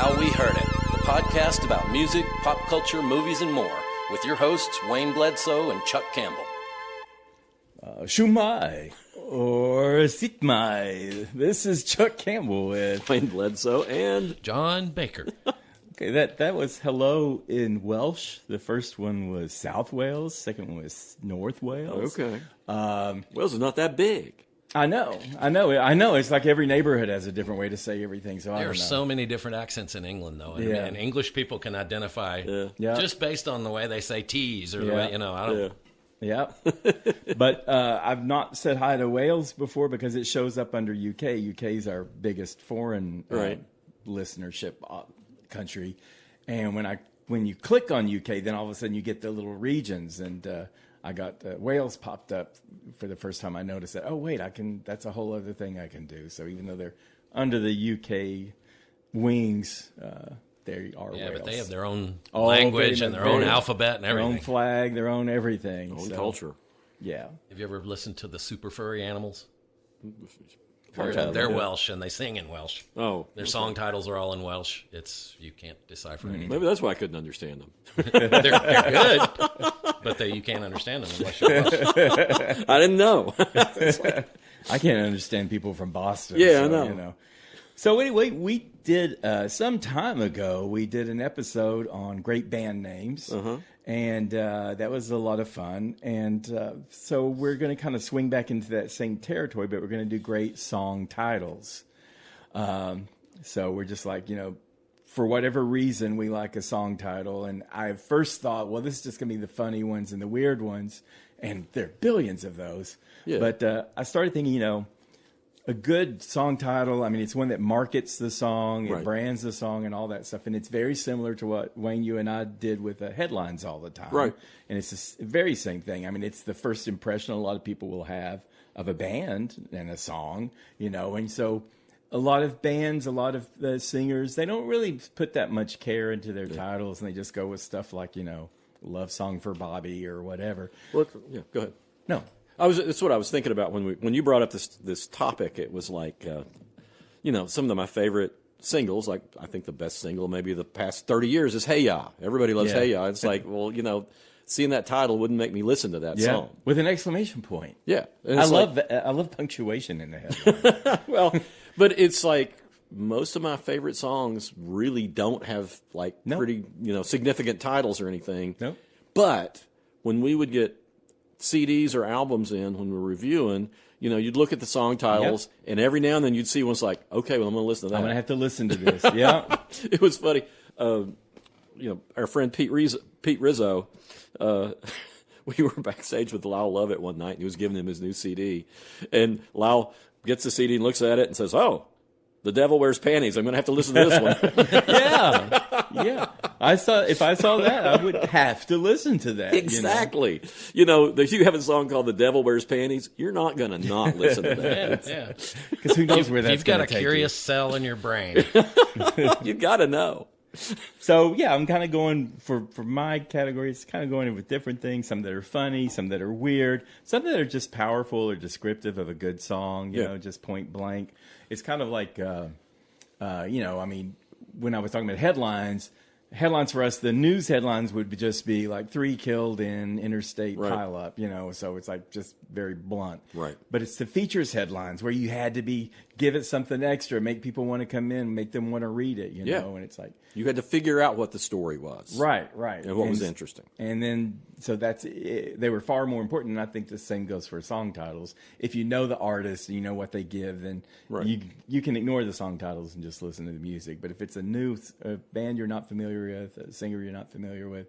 How We Heard It, the podcast about music, pop culture, movies, and more, with your hosts, Wayne Bledsoe and Chuck Campbell. Shumai or Sitmai. This is Chuck Campbell with Wayne Bledsoe and John Baker. Okay, that was hello in Welsh. The first one was South Wales. Second one was North Wales. okay. Wales is not that big. I know. It's like every neighborhood has a different way to say everything. So I There don't are know. so many different accents in England, though. Yeah. And English people can identify Yeah. just based on the way they say T's or the Yeah. way, I don't. Yeah, but I've not said hi to Wales before because it shows up under UK. UK's our biggest foreign listenership country, and when you click on UK, then all of a sudden you get the little regions, and I got Wales popped up for the first time. I noticed that. Oh wait, that's a whole other thing I can do. So even though they're under the UK wings. They are Yeah, Wales. but they have their own language and their own alphabet and everything. Their own flag, their own everything. Own culture. Yeah. Have you ever listened to the Super Furry Animals? Part They're Welsh and they sing in Welsh. Oh. Their song titles are all in Welsh. You can't decipher anything. Maybe that's why I couldn't understand them. They're good, but you can't understand them unless you're Welsh. I didn't know. I can't understand people from Boston. Yeah, so, I know. So anyway, we did some time ago. We did an episode on great band names, and that was a lot of fun. And so we're going to kind of swing back into that same territory, but we're going to do great song titles. So we're just like, for whatever reason, we like a song title. And I first thought, well, this is just going to be the funny ones and the weird ones, and there are billions of those. Yeah. But I started thinking, a good song title, it's one that markets the song, it brands the song and all that stuff. And it's very similar to what, Wayne, you and I did with the headlines all the time. Right. And it's the very same thing. It's the first impression a lot of people will have of a band and a song, And so a lot of bands, a lot of the singers, they don't really put that much care into their titles. And they just go with stuff like, Love Song for Bobby or whatever. Well, yeah, go ahead. No. That's what I was thinking about when you brought up this topic. It was like, some of my favorite singles. Like I think the best single maybe the past 30 years is "Hey Ya." Everybody loves "Hey Ya." It's like, well, seeing that title wouldn't make me listen to that song with an exclamation point. Yeah, and I love punctuation in the headline. Well, but it's like most of my favorite songs really don't have pretty significant titles or anything. No, but when we would get CDs or albums in when we're reviewing, you'd look at the song titles, and every now and then you'd see one's like, okay, well, I'm going to listen to that. I'm going to have to listen to this. Yeah. It was funny. Our friend Pete Rizzo, we were backstage with Lyle Lovett one night, and he was giving him his new CD. And Lyle gets the CD and looks at it and says, oh, The Devil Wears Panties. I'm going to have to listen to this one. Yeah. If I saw that, I would have to listen to that. Exactly. If you have a song called The Devil Wears Panties, you're not going to not listen to that. Yeah. Because who knows where that's You've got going a to take curious cell in your brain. You got to know. So, yeah, I'm kind of going for my categories, kind of going with different things, some that are funny, some that are weird, some that are just powerful or descriptive of a good song, just point blank. It's kind of like, when I was talking about headlines for us, the news headlines would just be like 3 killed in interstate pileup, so it's like just very blunt. Right. But it's the features headlines where you had to give it something extra, make people want to come in, make them want to read it, and it's like. You had to figure out what the story was. Right. And what was interesting. And then, so they were far more important, and I think the same goes for song titles. If you know the artist, you know what they give, then you can ignore the song titles and just listen to the music. But if it's a new band you're not familiar with, a singer you're not familiar with,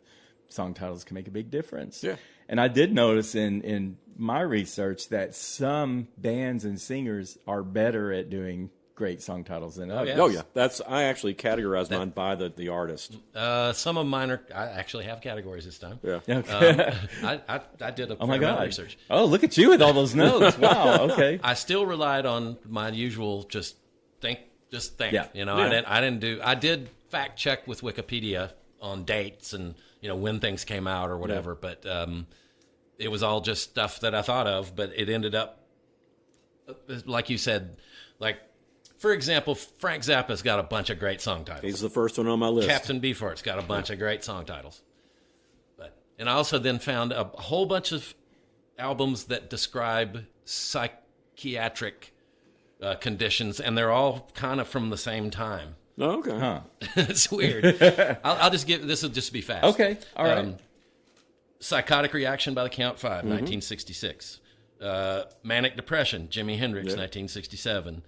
song titles can make a big difference. Yeah. And I did notice in my research that some bands and singers are better at doing great song titles than others. Oh yeah, I actually categorized mine by the artist. Some of mine I actually have categories this time. Yeah. Okay. I did a Oh my fair amount of God! research. Oh, look at you with all those notes! Wow. Okay. I still relied on my usual just think. Yeah. I did fact check with Wikipedia on dates and when things came out or whatever, but it was all just stuff that I thought of. But it ended up, like you said, like For example, Frank Zappa's got a bunch of great song titles. He's the first one on my list. Captain Beefheart's got a bunch of great song titles. And I also then found a whole bunch of albums that describe psychiatric conditions, and they're all kind of from the same time. Oh, okay. Huh. It's weird. I'll just give, this will just be fast. Okay, all right. Psychotic Reaction by the Count 5, 1966. Manic Depression, Jimi Hendrix, 1967.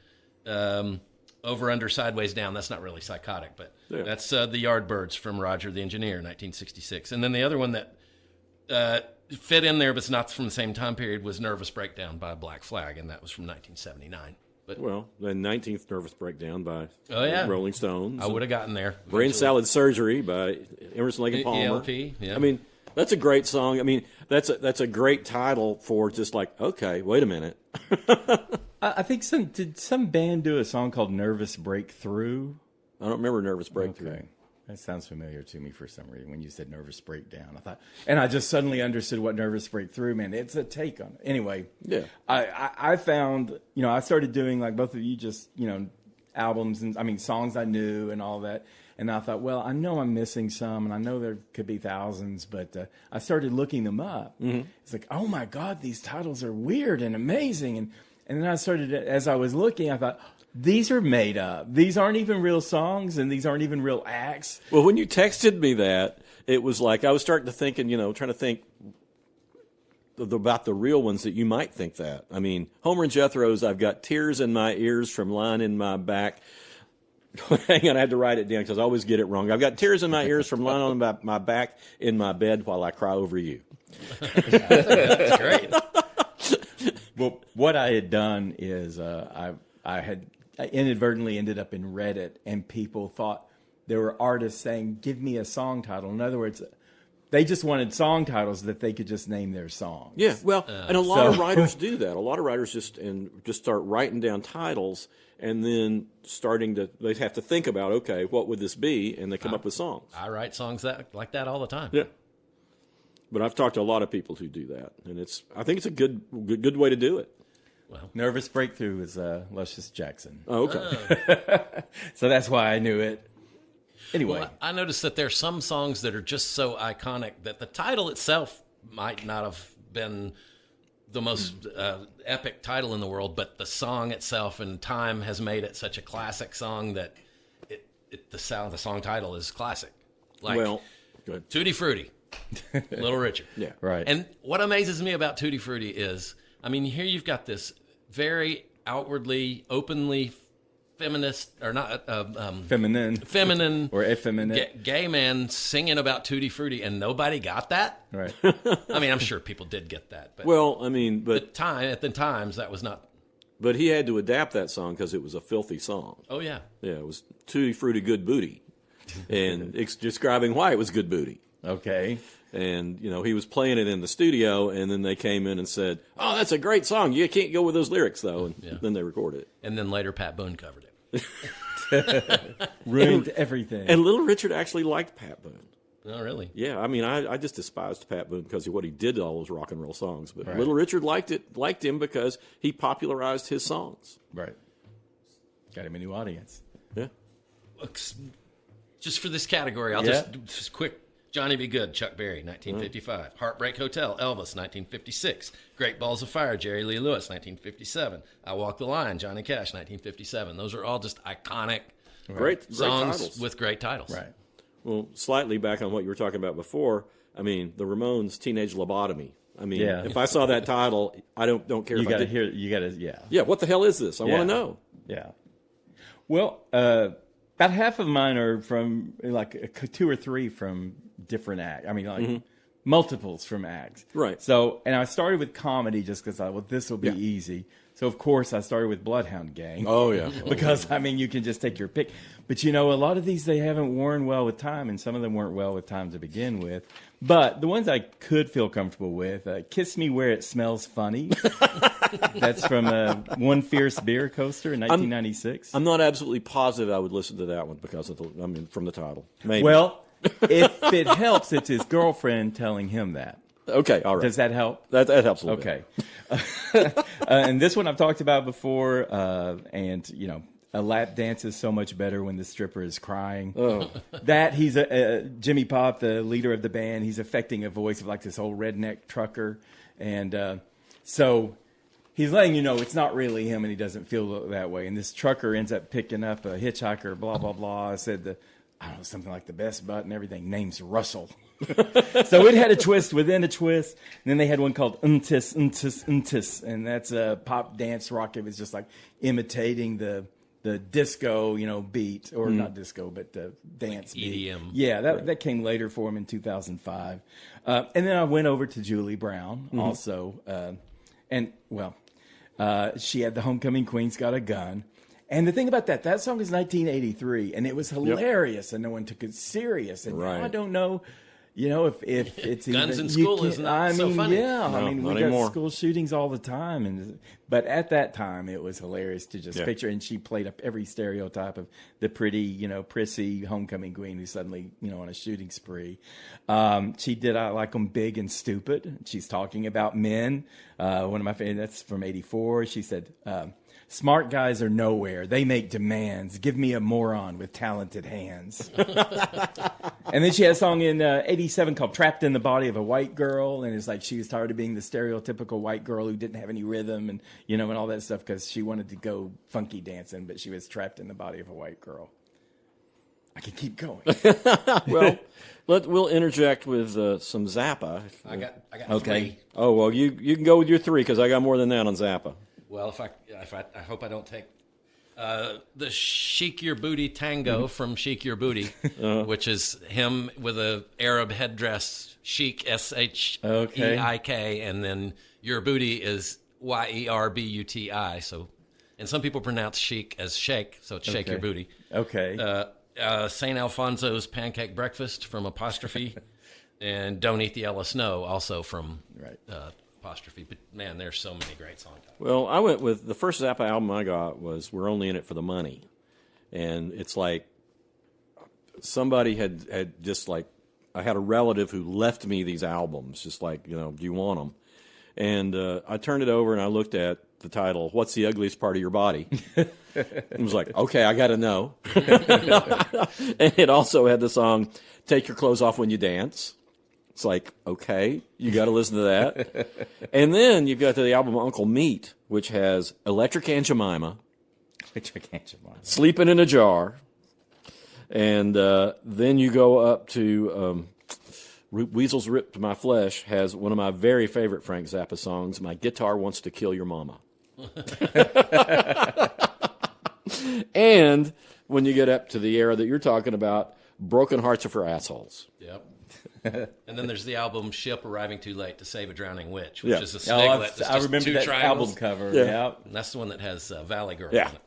Over, Under, Sideways, Down. That's not really psychotic, but that's the Yardbirds from Roger the Engineer, 1966. And then the other one that fit in there, but it's not from the same time period, was Nervous Breakdown by Black Flag, and that was from 1979. But Well, the 19th Nervous Breakdown by Rolling Stones. I would have gotten there. Brain Salad Surgery by Emerson, Lake and Palmer. ELP, yeah. I mean, that's a great song. I mean, that's a great title for just like, okay, wait a minute. I think did some band do a song called Nervous Breakthrough? I don't remember Nervous Breakthrough. Okay. That sounds familiar to me for some reason when you said Nervous Breakdown. And I just suddenly understood what Nervous Breakthrough meant. It's a take on it. Anyway, I found, I started doing like both of you just, albums and songs I knew and all that. And I thought, well, I know I'm missing some, and I know there could be thousands, but I started looking them up. Mm-hmm. It's like, oh my God, these titles are weird and amazing. And then I started, as I was looking, I thought, these are made up. These aren't even real songs, and these aren't even real acts. Well, when you texted me that, it was like I was starting to think, and trying to think about the real ones that you might think that. I mean, Homer and Jethro's, I've got tears in my ears from lying in my back. Hang on, I had to write it down because I always get it wrong. I've got tears in my ears from lying on my back in my bed while I cry over you. That's great. Well, what I had done is I inadvertently ended up in Reddit, and people thought there were artists saying, give me a song title. In other words, they just wanted song titles that they could just name their songs. Yeah, well, and a lot of writers do that. A lot of writers just start writing down titles, and then they have to think about, okay, what would this be? And they come up with songs. I write songs like that all the time. Yeah. But I've talked to a lot of people who do that, and I think it's a good way to do it. Well, Nervous Breakthrough is Luscious Jackson. Oh, okay. So that's why I knew it. Anyway. Well, I noticed that there's some songs that are just so iconic that the title itself might not have been the most epic title in the world, but the song itself and time has made it such a classic song that the song title is classic. Like, well, good. Tutti Frutti, Little Richard. Yeah, right. And what amazes me about Tutti Frutti is, I mean, here you've got this very outwardly, openly feminist, or not feminine or effeminate gay man singing about Tutti Frutti, and nobody got that. Right. I mean, I'm sure people did get that, but well, I mean, at the times that was not. But he had to adapt that song because it was a filthy song. Oh yeah, yeah, it was Tutti Frutti Good Booty, and it's describing why it was good booty. Okay. And, he was playing it in the studio, and then they came in and said, oh, that's a great song. You can't go with those lyrics, though. And then they recorded it. And then later Pat Boone covered it. Ruined everything. And Little Richard actually liked Pat Boone. Oh, really? Yeah, I mean, I just despised Pat Boone because of what he did to all those rock and roll songs. But right. Little Richard liked him because he popularized his songs. Right. Got him a new audience. Yeah. Just for this category, I'll just quick. Johnny Be Good, Chuck Berry, 1955. Heartbreak Hotel, Elvis, 1956. Great Balls of Fire, Jerry Lee Lewis, 1957. I Walk the Line, Johnny Cash, 1957. Those are all just iconic great songs titles. with great titles. Right. Well, slightly back on what you were talking about before, I mean, the Ramones' Teenage Lobotomy. I mean, if I saw that title, I don't care if I did. You got to, yeah. Yeah, what the hell is this? I want to know. Yeah. Well, about half of mine are from, like, 2 or 3 from different acts. I mean, like, multiples from acts. Right. So, and I started with comedy just because I thought, well, this will be easy. So, of course, I started with Bloodhound Gang. Oh, yeah. Because, I mean, you can just take your pick. But, a lot of these, they haven't worn well with time, and some of them weren't well with time to begin with. But the ones I could feel comfortable with, Kiss Me Where It Smells Funny. That's from One Fierce Beer Coaster in 1996. I'm not absolutely positive I would listen to that one because of from the title. Maybe. Well, if it helps, it's his girlfriend telling him that. Okay, all right. Does that help? That helps a little bit. Okay. And this one I've talked about before, and, A lap dance is so much better when the stripper is crying. Oh. That he's Jimmy Pop, the leader of the band. He's affecting a voice of like this old redneck trucker, and so he's letting you know it's not really him, and he doesn't feel that way. And this trucker ends up picking up a hitchhiker. Blah blah blah. I said I don't know, something like the best butt and everything. Name's Russell. So it had a twist within a twist. And then they had one called Untis, Untis, Untis, and that's a pop dance rock. It was just like imitating the disco, beat, or not disco, but the dance beat. EDM. Yeah, that came later for him in 2005. And then I went over to Julie Brown also. She had the Homecoming Queen's Got a Gun. And the thing about that song is 1983, and it was hilarious, and no one took it serious. And now I don't know, if it's Guns even, in school is not so funny. Yeah, No, we not got anymore. school shootings all the time, but at that time it was hilarious to just picture. And she played up every stereotype of the pretty, prissy homecoming queen who's suddenly, on a shooting spree. She did I Like 'Em Big and Stupid. She's talking about men. One of my favorites, that's from '84. She said, smart guys are nowhere. They make demands. Give me a moron with talented hands. And then she had a song in '87 called Trapped in the Body of a White Girl. And it's like she was tired of being the stereotypical white girl who didn't have any rhythm and, and all that stuff because she wanted to go funky dancing, but she was trapped in the body of a white girl. I can keep going. Well, we'll interject with some Zappa. I got Okay. 3. Oh, well, you can go with your 3 because I got more than that on Zappa. Well, if I hope I don't take the Shake Your Booty Tango from Shake Your Booty, which is him with a Arab headdress, Sheik, Sheik, and then Your Booty is Yerbuti. So, and some people pronounce Sheik as shake, so it's Shake Your Booty. Okay. St. Alfonso's Pancake Breakfast from Apostrophe, and Don't Eat the Yellow Snow also from Apostrophe. But man, there's so many great songs. Well, I went with the first Zappa album I got was We're Only in It for the Money. And it's like somebody had just like, I had a relative who left me these albums, just like, do you want them? And I turned it over and I looked at the title, What's the Ugliest Part of Your Body? And was like, okay, I got to know. And it also had the song, Take Your Clothes Off When You Dance. It's like, okay, you got to listen to that. And then you've got the album Uncle Meat, which has Electric Aunt Jemima, Sleeping in a Jar, and then you go up to Weasels Ripped My Flesh has one of my very favorite Frank Zappa songs, My Guitar Wants to Kill Your Mama. And when you get up to the era that you're talking about, Broken Hearts Are for Assholes. Yep. And then there's the album Ship Arriving Too Late to Save a Drowning Witch, which is a Oh, sniglet. I remember two that triangles. album cover. Yeah. And that's the one that has Valley Girl Yeah. on it.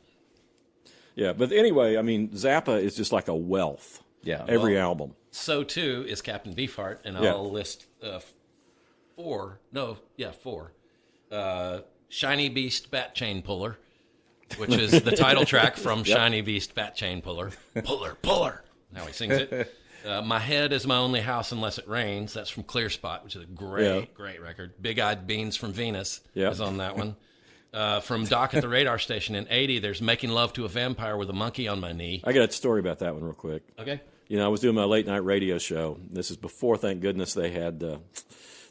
Yeah, but anyway, I mean, Zappa is just like a wealth. Yeah. Every album. So too is Captain Beefheart, and Yeah. I'll list 4. Shiny Beast Bat Chain Puller, which is the title track from Shiny Beast Bat Chain Puller. Puller. How he sings it. My Head is My Only House Unless It Rains. That's from Clear Spot, which is a great record. Big Eyed Beans from Venus is on that one. From Doc at the Radar Station in '80, there's Making Love to a Vampire with a Monkey on My Knee. I got a story about that one real quick. Okay. I was doing my late night radio show. This is before, thank goodness, they had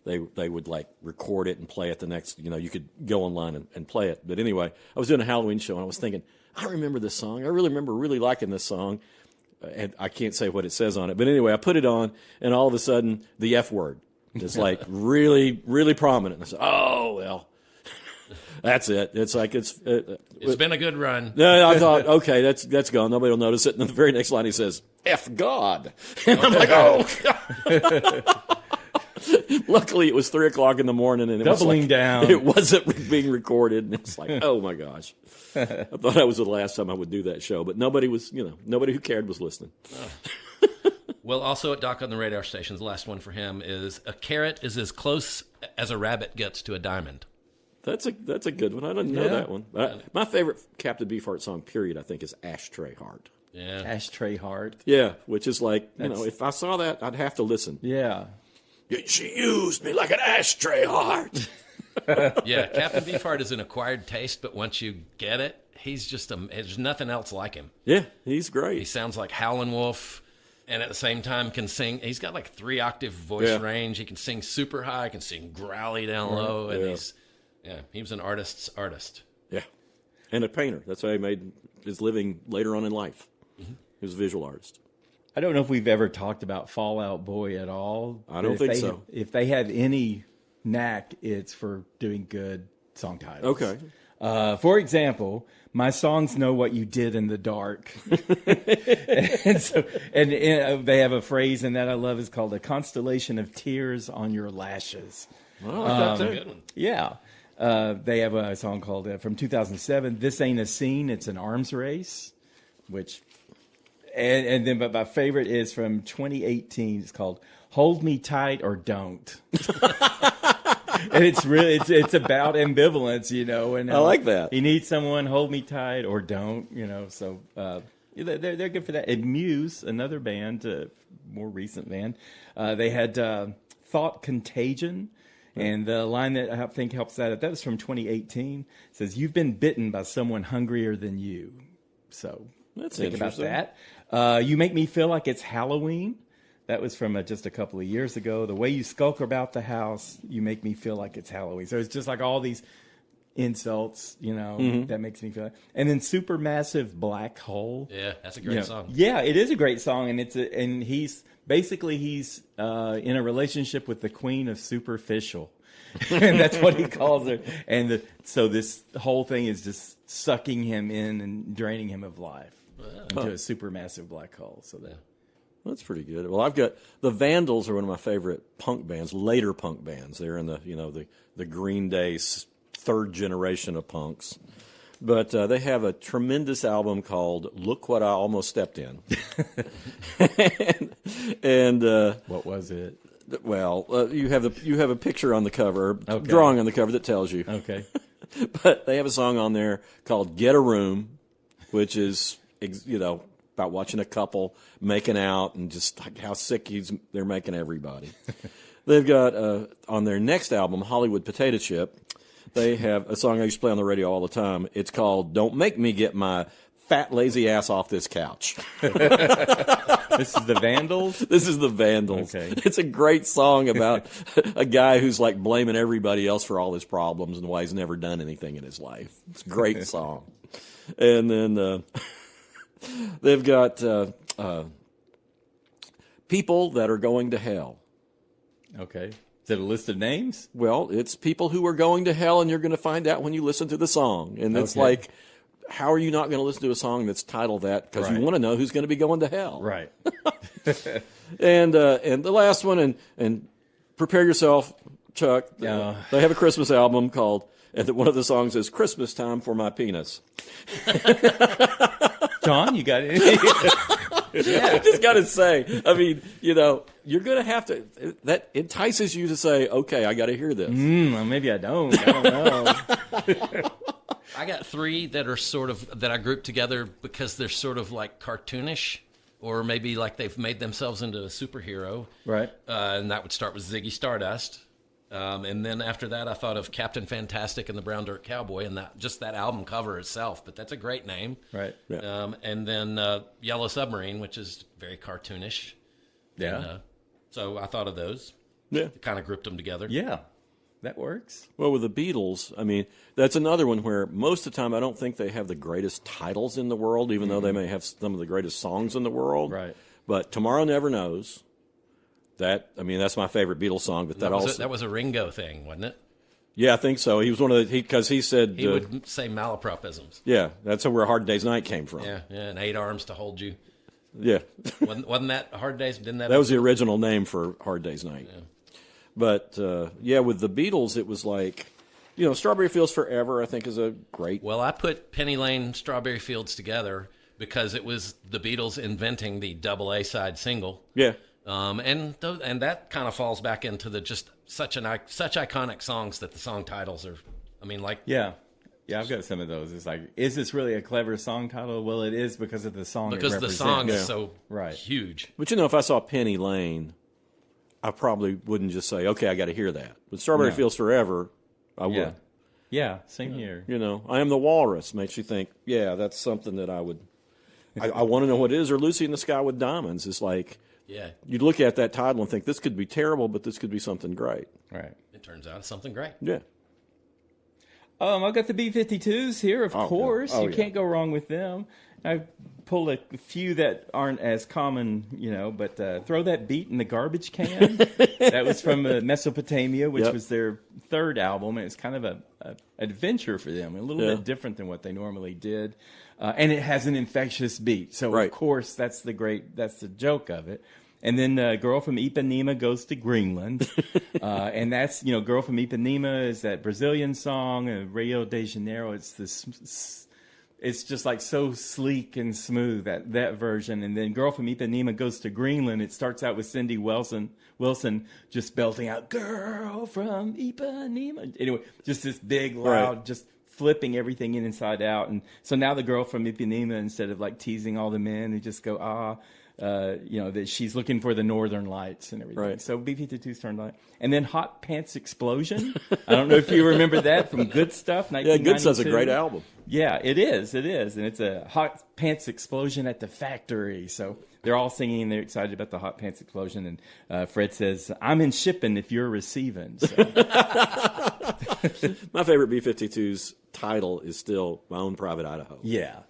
they would like record it and play it the next. You could go online and play it. But anyway, I was doing a Halloween show and I was thinking, I remember this song. I really remember really liking this song, and I can't say what it says on it. But anyway, I put it on, and all of a sudden, the F word is like really, really prominent. And I said, oh well. That's it. It's like it's been a good run. No, I thought, okay, that's gone. Nobody will notice it. And then the very next line he says, F God. And I'm like, oh, God. Luckily, it was 3:00 in the morning, and it Doubling was like, down. It wasn't being recorded, and it's like, oh my gosh. I thought that was the last time I would do that show, but nobody was, nobody who cared was listening. Well, also at Doc on the Radar Station, the last one for him is A Carrot is as close as a rabbit gets to a diamond. That's a good one. I didn't know that one. My favorite Captain Beefheart song, period, I think, is Ashtray Heart. Yeah. Ashtray Heart. Yeah, which is like, if I saw that, I'd have to listen. Yeah. She used me like an ashtray heart. Yeah, Captain Beefheart is an acquired taste, but once you get it, he's just there's nothing else like him. Yeah, he's great. He sounds like Howlin' Wolf, and at the same time can sing. He's got like 3-octave voice range. He can sing super high, can sing growly down low, and he was an artist's artist. Yeah, and a painter. That's how he made his living later on in life. He was a visual artist. I don't know if we've ever talked about Fall Out Boy at all. I don't think so. If they have any knack, it's for doing good song titles. Okay. For example, my songs know what you did in the dark. and they have a phrase in that I love. It's called a constellation of tears on your lashes. Oh, that's a good one. Yeah. They have a song called, from 2007, This Ain't a Scene, It's an Arms Race, which... but my favorite is from 2018. It's called "Hold Me Tight or Don't," and it's about ambivalence, And I like that. He needs someone, hold me tight or don't, So they're good for that. And Muse, another band, more recent band, they had "Thought Contagion." And the line that I think helps that was from 2018. It says, "You've been bitten by someone hungrier than you." So think about that. You Make Me Feel Like It's Halloween. That was from just a couple of years ago. The way you skulk about the house, you make me feel like it's Halloween. So it's just like all these insults, that makes me feel. And then Supermassive Black Hole. Yeah, that's a great song. Yeah, it is a great song, and he's in a relationship with the Queen of Superficial. And that's what he calls her. And so this whole thing is just sucking him in and draining him of life into a supermassive black hole. So that's pretty good. Well, I've got the Vandals are one of my favorite punk bands, later punk bands. They're in the Green Day third generation of punks. But they have a tremendous album called "Look What I Almost Stepped In." and what was it? Well, you have a picture on the cover, drawing on the cover that tells you. Okay. But they have a song on there called "Get a Room," which is about watching a couple making out and just like how sick they're making everybody. They've got on their next album, Hollywood Potato Chip. They have a song I used to play on the radio all the time. It's called "Don't Make Me Get My Fat Lazy Ass Off This Couch." This is the Vandals? This is the Vandals. Okay. It's a great song about a guy who's like blaming everybody else for all his problems and why he's never done anything in his life. It's a great song. And then they've got People That Are Going to Hell. Okay. Is it a list of names? Well, it's people who are going to hell, and you're going to find out when you listen to the song. And it's like, how are you not going to listen to a song that's titled that? Because you want to know who's going to be going to hell. Right. And the last one, and prepare yourself, Chuck. They have a Christmas album called, and one of the songs is "Christmas Time for My Penis." John, you got it? Yeah. I just got to say, I mean, you're going to have to, that entices you to say, okay, I got to hear this. Well, maybe I don't. I don't know. I got 3 that are that I grouped together because they're sort of like cartoonish, or maybe like they've made themselves into a superhero. Right. And that would start with Ziggy Stardust. And then after that, I thought of Captain Fantastic and the Brown Dirt Cowboy, and that album cover itself. But that's a great name. Right. Yeah. And then Yellow Submarine, which is very cartoonish. Yeah. And, so I thought of those. Yeah. Kind of grouped them together. Yeah. That works. Well, with the Beatles, I mean, that's another one where most of the time I don't think they have the greatest titles in the world, even though they may have some of the greatest songs in the world. Right. But Tomorrow Never Knows. That's my favorite Beatles song. But that was a Ringo thing, wasn't it? Yeah, I think so. He was one of because he said he would say malapropisms. Yeah, that's where Hard Day's Night came from. Yeah, and 8 Arms to Hold You. Yeah, wasn't that Hard Days? Didn't that? That was the original name for Hard Day's Night. Yeah. But with the Beatles, it was like, Strawberry Fields Forever. I think is a great. Well, I put Penny Lane, Strawberry Fields together because it was the Beatles inventing the double A side single. Yeah. And that kind of falls back into the just such iconic songs that the song titles are. I mean, like yeah, I've got some of those. It's like, is this really a clever song title? Well, it is because of the song. Because the song is so right. huge. But if I saw Penny Lane, I probably wouldn't just say, okay, I got to hear that. But Strawberry Fields Forever, I would. Yeah. Yeah, same here. You know, I Am the Walrus makes you think, yeah, that's something that I would. I want to know what it is. Or Lucy in the Sky with Diamonds is like, Yeah. you'd look at that title and think this could be terrible, but this could be something great. Right. It turns out it's something great. Yeah. I've got the B-52s here, of course. Oh, you yeah. can't go wrong with them. I pulled a few that aren't as common, but Throw That Beat in the Garbage Can. That was from Mesopotamia, which was their third album, and it's kind of a adventure for them, a little bit different than what they normally did. And it has an infectious beat. So, of course, that's the joke of it. And then Girl from Ipanema Goes to Greenland. And that's, Girl from Ipanema is that Brazilian song, Rio de Janeiro. It's just like so sleek and smooth, that version. And then Girl from Ipanema Goes to Greenland. It starts out with Cindy Wilson just belting out, Girl from Ipanema. Anyway, just this big, loud, just flipping everything inside out. And so now the Girl from Ipanema, instead of like teasing all the men who just go, that she's looking for the northern lights and everything. Right. So B-52's turned on. And then Hot Pants Explosion. I don't know if you remember that from Good Stuff, 1992. Yeah, Good Stuff's a great album. Yeah, it is. And it's a Hot Pants Explosion at the factory. So they're all singing and they're excited about the Hot Pants Explosion. And Fred says, I'm in shipping if you're receiving. So. My favorite B-52's title is still My Own Private Idaho. Yeah.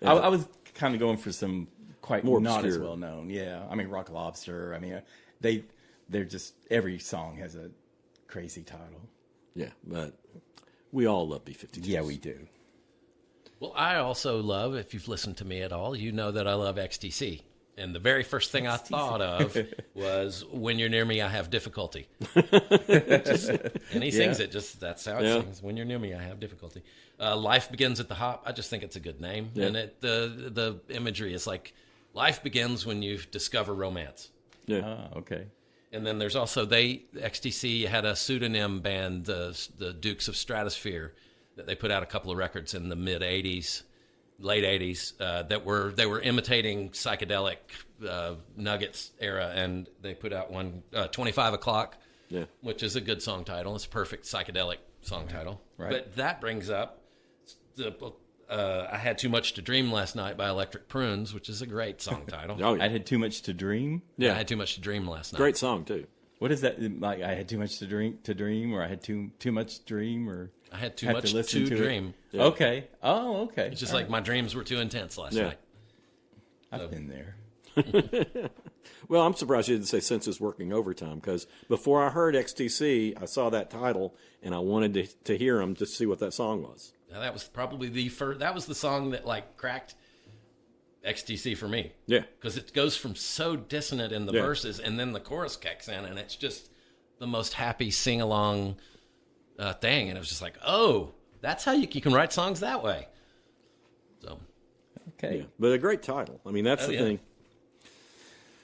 I was kind of going for some quite more not obscure. as well known. Yeah, I mean Rock Lobster. I mean they're just every song has a crazy title. Yeah, but we all love B-52s. Yeah, we do. Well, I also love, if you've listened to me at all, you know that I love XTC. And the very first thing I thought of was, When You're Near Me, I Have Difficulty. And he sings it, that's how it sings. When you're near me, I have difficulty. Life Begins at the Hop. I just think it's a good name. Yeah. And the imagery is like, life begins when you discover romance. Yeah. Okay. And then there's also, XTC had a pseudonym band, the Dukes of Stratosphere, that they put out a couple of records in the mid-'80s, late 80s, they were imitating psychedelic Nuggets era, and they put out one, 25 O'Clock, which is a good song title. It's a perfect psychedelic song title. Right. But that brings up I Had Too Much to Dream Last Night by Electric Prunes, which is a great song title. Oh, yeah. I Had Too Much to Dream. Yeah, I Had Too Much to Dream Last Night. Great song, too. What is that? Like I had too much to dream, or I had too much dream, or I had too have much listen to dream. It? Yeah. Okay. Oh, okay. It's just like my dreams were too intense last night. I've been there. Well, I'm surprised you didn't say Census Working Overtime, because before I heard XTC, I saw that title, and I wanted to hear them to see what that song was. Now, that was probably the first. That was the song that like cracked XTC for me. Yeah. Because it goes from so dissonant in the verses, and then the chorus kicks in, and it's just the most happy sing-along thing. And it was just like, oh, that's how you can write songs that way. So, Okay. Yeah. But a great title. I mean, that's the thing.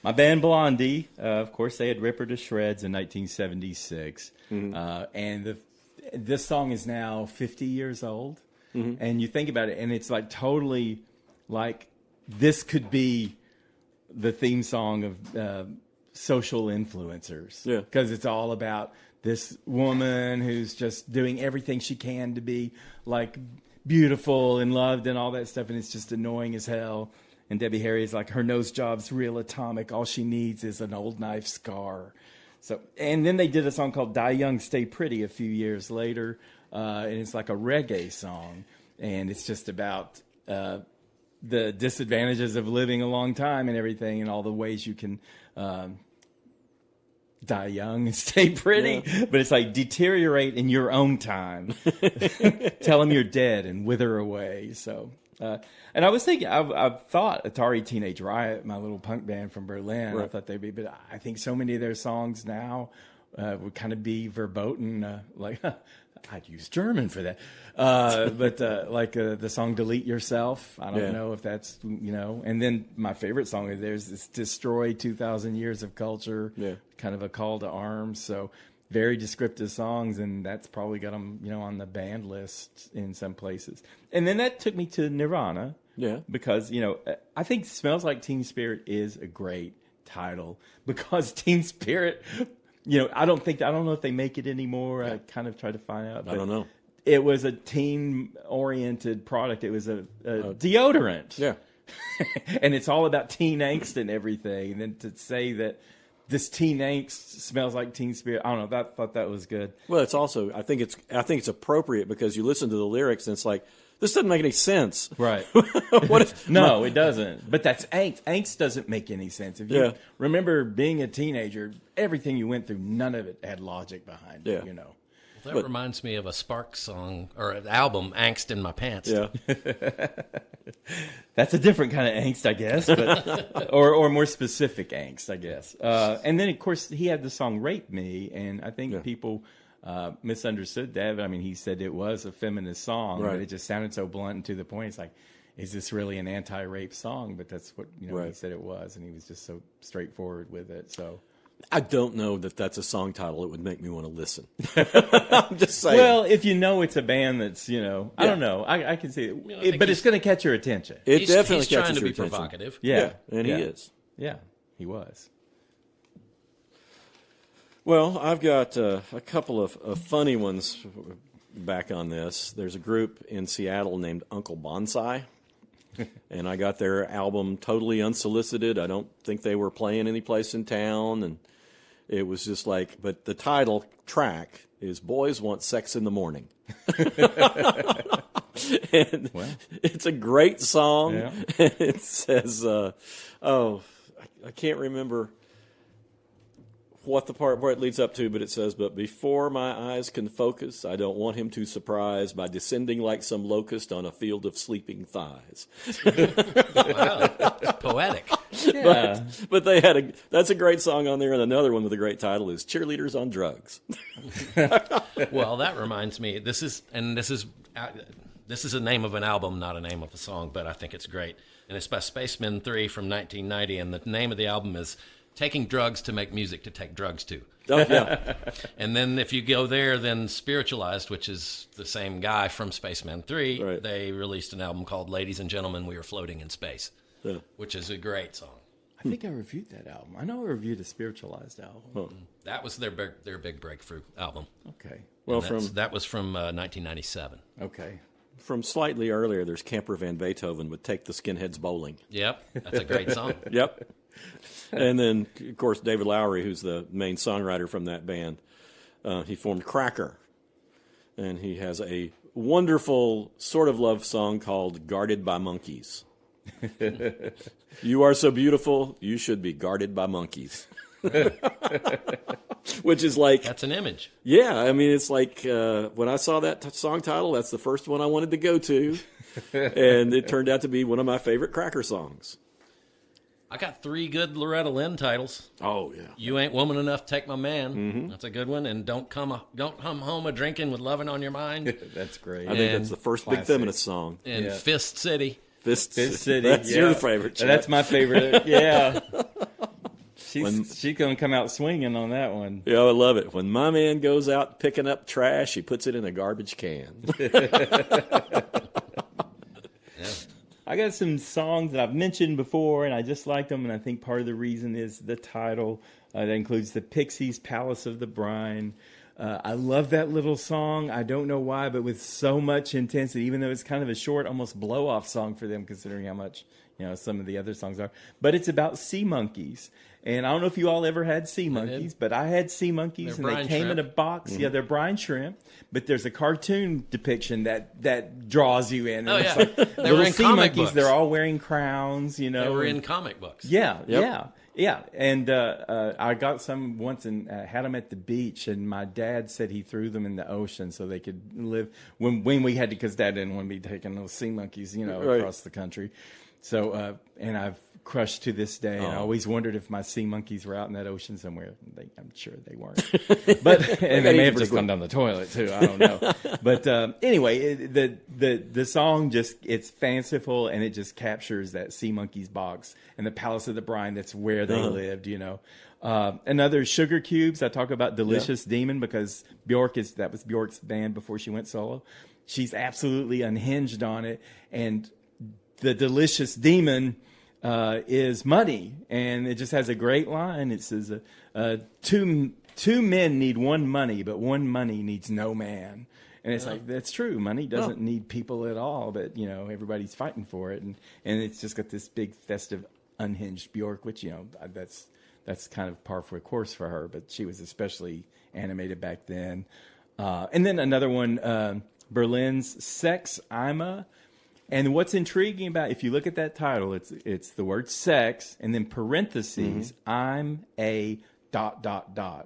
My band Blondie, of course, they had Rip Her to Shreds in 1976. And this song is now 50 years old. And you think about it, and it's like totally like this could be the theme song of social influencers. Yeah. Because it's all about this woman who's just doing everything she can to be like beautiful and loved and all that stuff. And it's just annoying as hell. And Debbie Harry is like, her nose job's real atomic. All she needs is an old knife scar. So, and then they did a song called Die Young, Stay Pretty a few years later. And it's like a reggae song. And it's just about the disadvantages of living a long time and everything, and all the ways you can die young and stay pretty. Yeah. But it's like deteriorate in your own time. Tell them you're dead and wither away. So, and I was thinking, I've thought Atari Teenage Riot, my little punk band from Berlin, right. I thought they'd be, but I think so many of their songs now would kind of be verboten, like, I'd use German for that. But like the song Delete Yourself, I don't know if that's, and then my favorite song of theirs is Destroy 2,000 Years of Culture, kind of a call to arms. So very descriptive songs, and that's probably got them, on the band list in some places. And then that took me to Nirvana. Yeah. Because, I think Smells Like Teen Spirit is a great title, because Teen Spirit I don't know if they make it anymore. I kind of tried to find out. I don't know. It was a teen-oriented product. It was a deodorant. Yeah. And it's all about teen angst and everything. And then to say that this teen angst smells like teen spirit, I don't know. I thought that was good. Well, it's also I think it's appropriate because you listen to the lyrics and it's like, this doesn't make any sense. Right. No, it doesn't. But that's angst. Angst doesn't make any sense. If you remember being a teenager, everything you went through, none of it had logic behind it, That reminds me of a Sparks song or an album, Angst in My Pants. Yeah. That's a different kind of angst, I guess, but, or more specific angst, I guess. And then, of course, he had the song Rape Me, and I think people misunderstood that. I mean, he said it was a feminist song, but it just sounded so blunt and to the point. It's like, is this really an anti-rape song? But that's what he said it was, and he was just so straightforward with it. So I don't know that that's a song title that would make me want to listen. I'm just saying. Well, if you know it's a band that's, I don't know. I can see it. But it's going to catch your attention. It definitely he's catches trying to your be attention. provocative. Yeah. And he is. Yeah, he was. Well, I've got a couple of funny ones back on this. There's a group in Seattle named Uncle Bonsai, and I got their album totally unsolicited. I don't think they were playing any place in town, and it was just like, but the title track is Boys Want Sex in the Morning. And it's a great song. Yeah. It says, I can't remember what the part where it leads up to, but it says, but before my eyes can focus, I don't want him to surprise by descending like some locust on a field of sleeping thighs. Wow, poetic. Yeah. But that's a great song on there, and another one with a great title is Cheerleaders on Drugs. Well, that reminds me. This is the name of an album, not a name of a song, but I think it's great. And it's by Spacemen 3 from 1990, and the name of the album is Taking Drugs to Make Music to Take Drugs To. Oh, yeah. And then if you go there, then Spiritualized, which is the same guy from Spaceman 3, they released an album called Ladies and Gentlemen, We Are Floating in Space, which is a great song. I think I reviewed that album. I know I reviewed a Spiritualized album. Oh. That was their big breakthrough album. Okay. Well, that was from 1997. Okay. From slightly earlier, there's Camper Van Beethoven with Take the Skinheads Bowling. Yep, that's a great song. Yep. And then, of course, David Lowery, who's the main songwriter from that band, he formed Cracker. And he has a wonderful sort of love song called Guarded by Monkeys. You are so beautiful, you should be guarded by monkeys. Which is like... That's an image. Yeah, I mean, it's like when I saw that song title, that's the first one I wanted to go to. And it turned out to be one of my favorite Cracker songs. I got 3 good Loretta Lynn titles. Oh, yeah. You Ain't Woman Enough to Take My Man. That's a good one. And Don't Come Home a Drinking with Lovin' on Your Mind. That's great. I think that's the first big feminist song. And Fist City. Fist City. That's your favorite. Chuck. That's my favorite. Yeah. She's going to come out swinging on that one. Yeah, I love it. When my man goes out picking up trash, he puts it in a garbage can. I got some songs that I've mentioned before, and I just liked them, and I think part of the reason is the title. That includes the Pixies' Palace of the Brine. I love that little song. I don't know why, but with so much intensity, even though it's kind of a short, almost blow-off song for them, considering how much some of the other songs are. But it's about sea monkeys. And I don't know if you all ever had sea monkeys, but I had sea monkeys, and they came in a box. Yeah, they're brine shrimp, but there's a cartoon depiction that draws you in. And yeah. Like, they were in sea comic monkeys. books. They're all wearing crowns, They were in comic books. Yeah, Yep. yeah. And I got some once and had them at the beach, and my dad said he threw them in the ocean so they could live when we had to, because Dad didn't want to be taking those sea monkeys, across the country. So, and I've crushed to this day, and I always wondered if my sea monkeys were out in that ocean somewhere. I'm sure they weren't, but and they may have just gone down the toilet too. I don't know. But anyway, the song it's fanciful, and it just captures that sea monkeys box and the Palace of the Brine. That's where they lived, Another Sugar Cubes. I talk about Delicious Demon because that was Bjork's band before she went solo. She's absolutely unhinged on it, and the Delicious Demon is muddy, and it just has a great line. It says, two two men need one money, but one money needs no man. And it's like, that's true. Money doesn't need people at all, but, everybody's fighting for it. And it's just got this big, festive, unhinged Bjork, which, that's kind of par for the course for her, but she was especially animated back then. And then another one, Berlin's Sex, I'm a. And what's intriguing about, if you look at that title, it's the word sex, and then parentheses, I'm a ...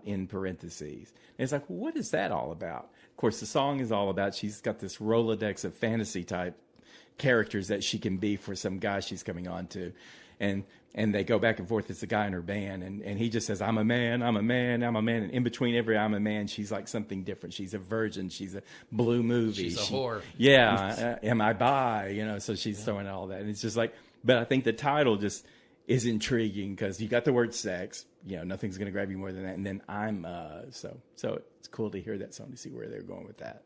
in parentheses. And it's like, well, what is that all about? Of course, the song is all about, she's got this Rolodex of fantasy type characters that she can be for some guy she's coming on to. And they go back and forth. It's a guy in her band, and he just says, I'm a man, I'm a man, I'm a man. And in between every I'm a man, she's like something different. She's a virgin. She's a blue movie. She's a whore. Yeah. Am I bi? So she's throwing all that. And it's just like, but I think the title just is intriguing because you got the word sex. Nothing's going to grab you more than that. And then I'm, so it's cool to hear that song, to see where they're going with that.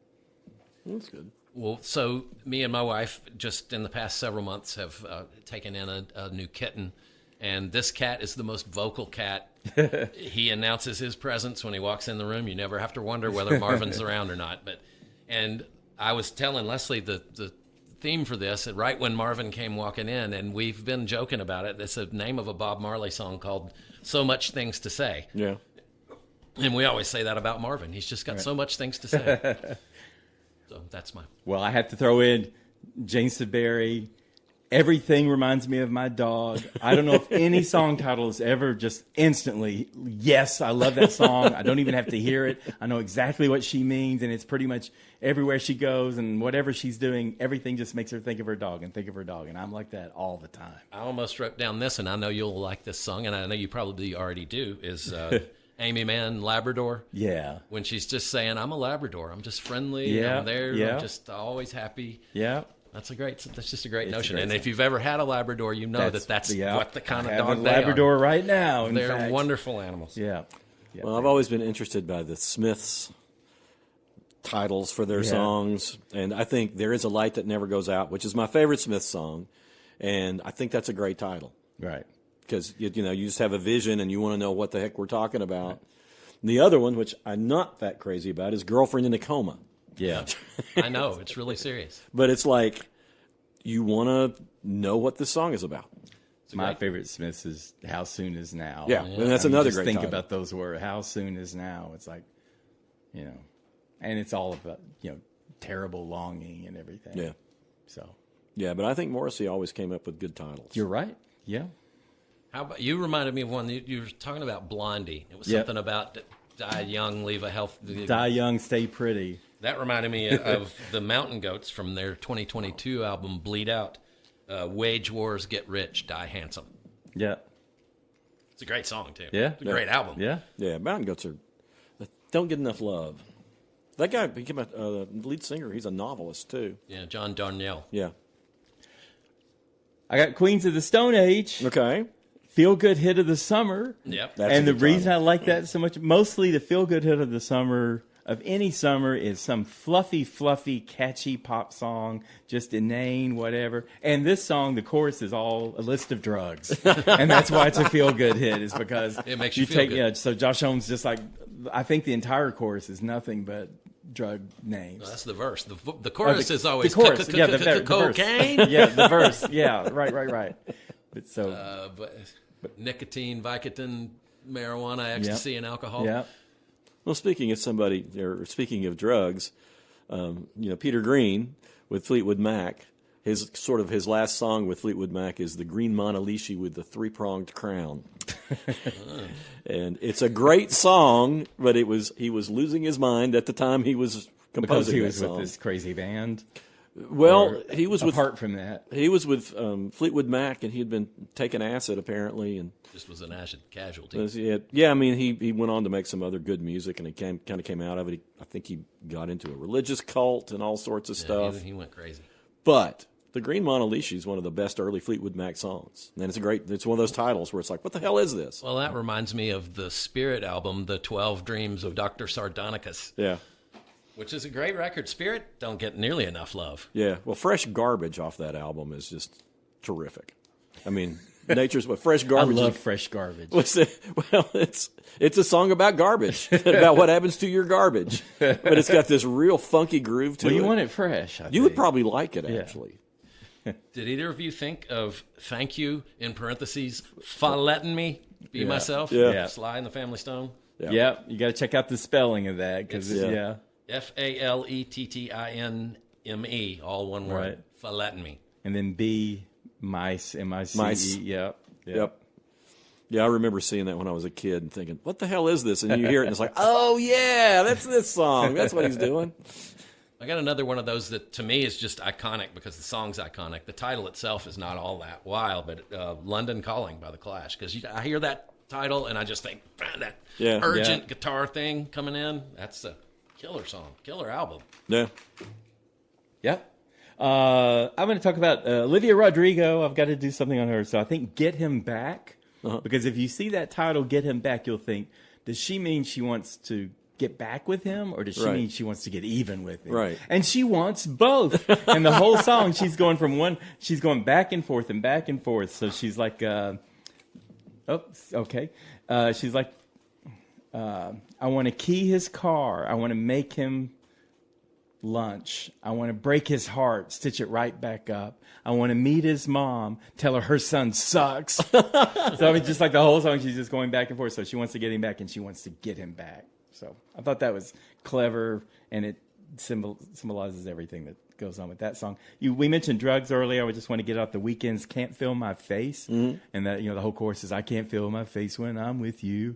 That's good. Well, so me and my wife just in the past several months have taken in a new kitten, and this cat is the most vocal cat. He announces his presence when he walks in the room. You never have to wonder whether Marvin's around or not. And I was telling Leslie the theme for this right when Marvin came walking in, and we've been joking about it. It's the name of a Bob Marley song called "So Much Things to Say." Yeah, and we always say that about Marvin. He's just got so much things to say. So that's mine. Well, I had to throw in Jane Siberry. Everything reminds me of my dog. I don't know if any song title is ever just instantly, yes, I love that song. I don't even have to hear it. I know exactly what she means, and it's pretty much everywhere she goes and whatever she's doing, everything just makes her think of her dog and think of her dog. And I'm like that all the time. I almost wrote down this, and I know you'll like this song, and I know you probably already do, is Amy Mann, Labrador. Yeah. When she's just saying, I'm a Labrador. I'm just friendly. I'm there. I'm just always happy. Yeah. That's just a great notion. And if you've ever had a Labrador, you know that's what the kind of dog they Labrador are. right now. They're wonderful animals. Yeah. Well, I've always been interested by the Smiths titles for their songs, and I think There Is a Light That Never Goes Out, which is my favorite Smiths song, and I think that's a great title. Right. Because you just have a vision and you want to know what the heck we're talking about. Right. And the other one, which I'm not that crazy about, is Girlfriend in a Coma. Yeah. I know. It's really serious. But it's like you want to know what this song is about. My favorite Smiths is How Soon Is Now. Yeah, and that's another great think title. About those words. How soon is now? It's like, and it's all about, terrible longing and everything. Yeah. So. Yeah, but I think Morrissey always came up with good titles. You're right. Yeah. How about, you reminded me of one, you were talking about Blondie. It was something about die young, leave a health. Die young, stay pretty. That reminded me of the Mountain Goats from their 2022 album, Bleed Out. Wage wars, get rich, die handsome. Yeah. It's a great song, too. Yeah. It's a great album. Yeah. Yeah, Mountain Goats don't get enough love. That guy became a lead singer. He's a novelist, too. Yeah, John Darnielle. Yeah. I got Queens of the Stone Age. Okay. Feel-good hit of the summer. Yep. And the reason I like that so much, mostly the feel-good hit of the summer, of any summer, is some fluffy, catchy pop song, just inane, whatever. And this song, the chorus is all a list of drugs. And that's why it's a feel-good hit, is because it makes you feel good. Yeah, so Josh Holmes just like, I think the entire chorus is nothing but drug names. No, that's the verse. The chorus is always the chorus. cocaine. Yeah, the verse. Yeah, right. But so, but nicotine, Vicodin, marijuana, ecstasy, and alcohol. Yeah. Well, speaking of drugs, Peter Green with Fleetwood Mac, his last song with Fleetwood Mac is the Green Monalishi with the three-pronged crown. And it's a great song, but he was losing his mind at the time he was composing because he was with this crazy band. Well, he was apart from that. He was with Fleetwood Mac, and he had been taking acid apparently, and just was an acid casualty. Yeah, I mean, he went on to make some other good music, and he kind of came out of it. I think he got into a religious cult and all sorts of stuff. He went crazy. But the Green Monalishi is one of the best early Fleetwood Mac songs, and it's one of those titles where it's like, what the hell is this? Well, that reminds me of the Spirit album, The 12 Dreams of Dr. Sardonicus. Yeah. Which is a great record. Spirit don't get nearly enough love. Yeah. Well, Fresh Garbage off that album is just terrific. I mean, nature's what fresh I garbage. love fresh garbage. Well, it's a song about garbage, about what happens to your garbage, but it's got this real funky groove to it. Well, you want it fresh. You would probably like it, actually. Did either of you think of thank you in parentheses for letting me be myself? Yeah. Sly and the Family Stone. Yeah, you got to check out the spelling of that because FALETTINME, all one word. Right. For letting me. And then B, mice, M-I-C-E. Mice. Yep. Yeah, I remember seeing that when I was a kid and thinking, what the hell is this? And you hear it and it's like, oh, yeah, that's this song. That's what he's doing. I got another one of those that to me is just iconic because the song's iconic. The title itself is not all that wild, but London Calling by The Clash. Because I hear that title and I just think, that urgent guitar thing coming in, that's a killer song, killer album. Yeah. Yep. I'm going to talk about Olivia Rodrigo. I've got to do something on her. So I think Get Him Back. Because if you see that title, Get Him Back, you'll think, does she mean she wants to get back with him, or does she mean she wants to get even with him? Right. And she wants both. And the whole song, she's going back and forth and back and forth. So she's like, she's like, I want to key his car. I want to make him lunch. I want to break his heart, stitch it right back up. I want to meet his mom, tell her son sucks. So I mean, just like the whole song, she's just going back and forth. So she wants to get him back and she wants to get him back. So I thought that was clever, and it symbolizes everything that goes on with that song. We mentioned drugs earlier. I just want to get out The Weeknd's Can't Feel My Face. And that, the whole chorus is, I can't feel my face when I'm with you.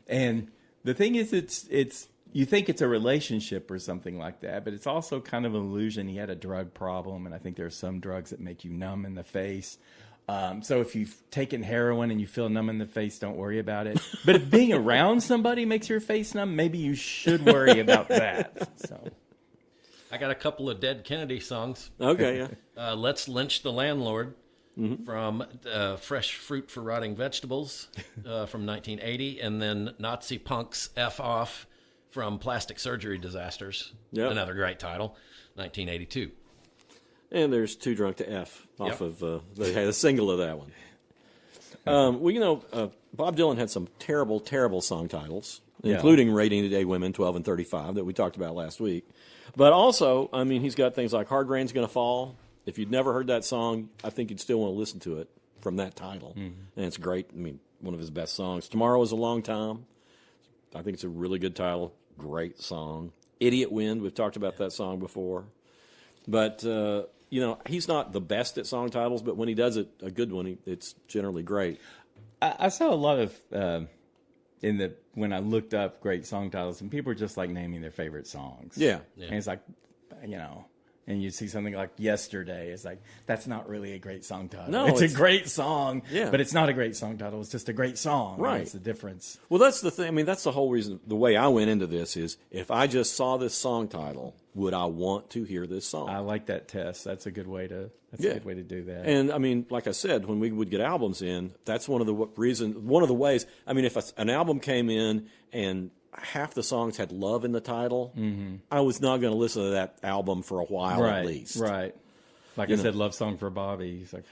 And the thing is, it's you think it's a relationship or something like that, but it's also kind of an illusion. He had a drug problem, and I think there are some drugs that make you numb in the face. So if you've taken heroin and you feel numb in the face, don't worry about it. But if being around somebody makes your face numb, maybe you should worry about that. So I got a couple of Dead Kennedy songs. Okay, yeah. Let's Lynch the Landlord from Fresh Fruit for Rotting Vegetables from 1980, and then Nazi Punk's F Off from Plastic Surgery Disasters. Yep. Another great title, 1982. And there's Too Drunk to F off of they had a single of that one. Bob Dylan had some terrible, terrible song titles, including Rating Today Women 12 and 35 that we talked about last week. But also, I mean, he's got things like Hard Rain's Gonna Fall. If you'd never heard that song, I think you'd still want to listen to it from that title. And it's great. I mean, one of his best songs. Tomorrow Is a Long Time. I think it's a really good title. Great song. Idiot Wind. We've talked about that song before. But, he's not the best at song titles, but when he does it, a good one, it's generally great. I saw a lot of when I looked up great song titles, and people are just like naming their favorite songs. Yeah. And it's like, and you see something like Yesterday. It's like, that's not really a great song title. No, it's a great song, yeah. but it's not a great song title. It's just a great song. Right. That's the difference. Well, that's the thing. I mean, that's the whole reason. The way I went into this is, if I just saw this song title, would I want to hear this song? I like that test. That's a good way to. That's a good way to do that. And I mean, like I said, when we would get albums in, that's one of the ways. I mean, if an album came in and half the songs had love in the title, I was not going to listen to that album for a while at least. Right. Like I said, Love Song for Bobby. He's like,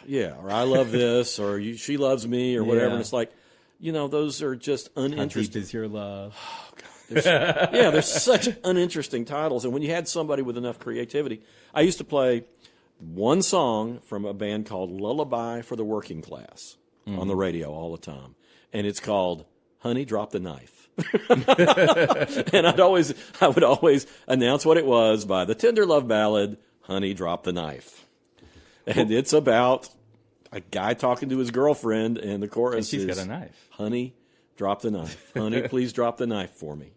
yeah, or I Love This, or She Loves Me, or whatever. And it's like, those are just uninteresting. How Deep Is Your Love? Oh, God. There's such uninteresting titles. And when you had somebody with enough creativity, I used to play one song from a band called Lullaby for the Working Class on the radio all the time. And it's called Honey, Drop the Knife. And I would always announce what it was by the tender love ballad, Honey, Drop the Knife. And it's about a guy talking to his girlfriend, and the chorus she's is, got a knife. Honey, drop the knife. Honey, please drop the knife for me.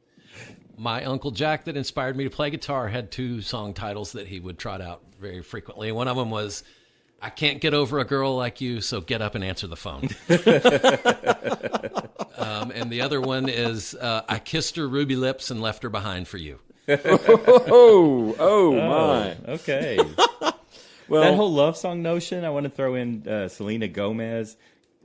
My Uncle Jack, that inspired me to play guitar, had two song titles that he would trot out very frequently. One of them was, I can't get over a girl like you, so get up and answer the phone. And the other one is, I kissed her ruby lips and left her behind for you. Oh my. Okay. Well, that whole love song notion, I want to throw in Selena Gomez.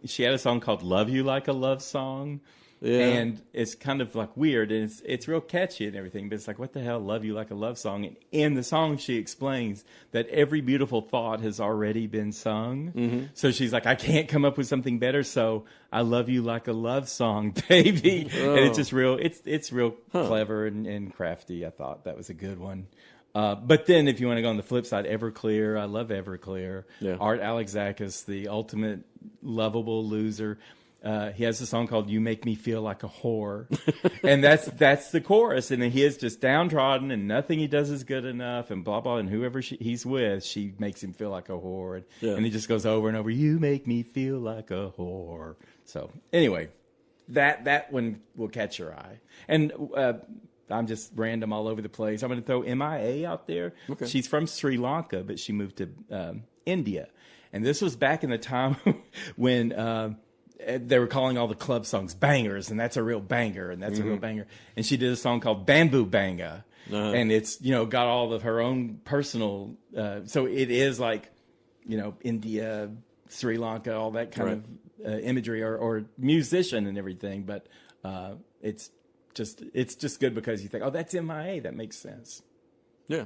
She had a song called Love You Like a Love Song. And it's kind of like weird, and it's real catchy and everything, but it's like, what the hell, Love You Like a Love Song? And in the song, she explains that every beautiful thought has already been sung. Mm-hmm. So she's like, I can't come up with something better, so I love you like a love song, baby. Oh. And it's just real, it's real clever and crafty. I thought that was a good one. But then if you want to go on the flip side, Everclear, I love Everclear. Yeah. Art Alexakis, the ultimate lovable loser. He has a song called "You Make Me Feel Like a Whore," and that's the chorus. And he is just downtrodden, and nothing he does is good enough, and blah blah. And whoever he's with, she makes him feel like a whore, and he just goes over and over. You make me feel like a whore. So anyway, that one will catch your eye. And I'm just random all over the place. I'm going to throw MIA out there. Okay. She's from Sri Lanka, but she moved to India, and this was back in the time when. They were calling all the club songs bangers, and that's a real banger, and that's a real banger. And she did a song called Bamboo Banga, and it's, got all of her own personal, so it is like, India, Sri Lanka, all that kind of imagery or musician and everything. But it's just good because you think, oh, that's MIA, that makes sense. Yeah.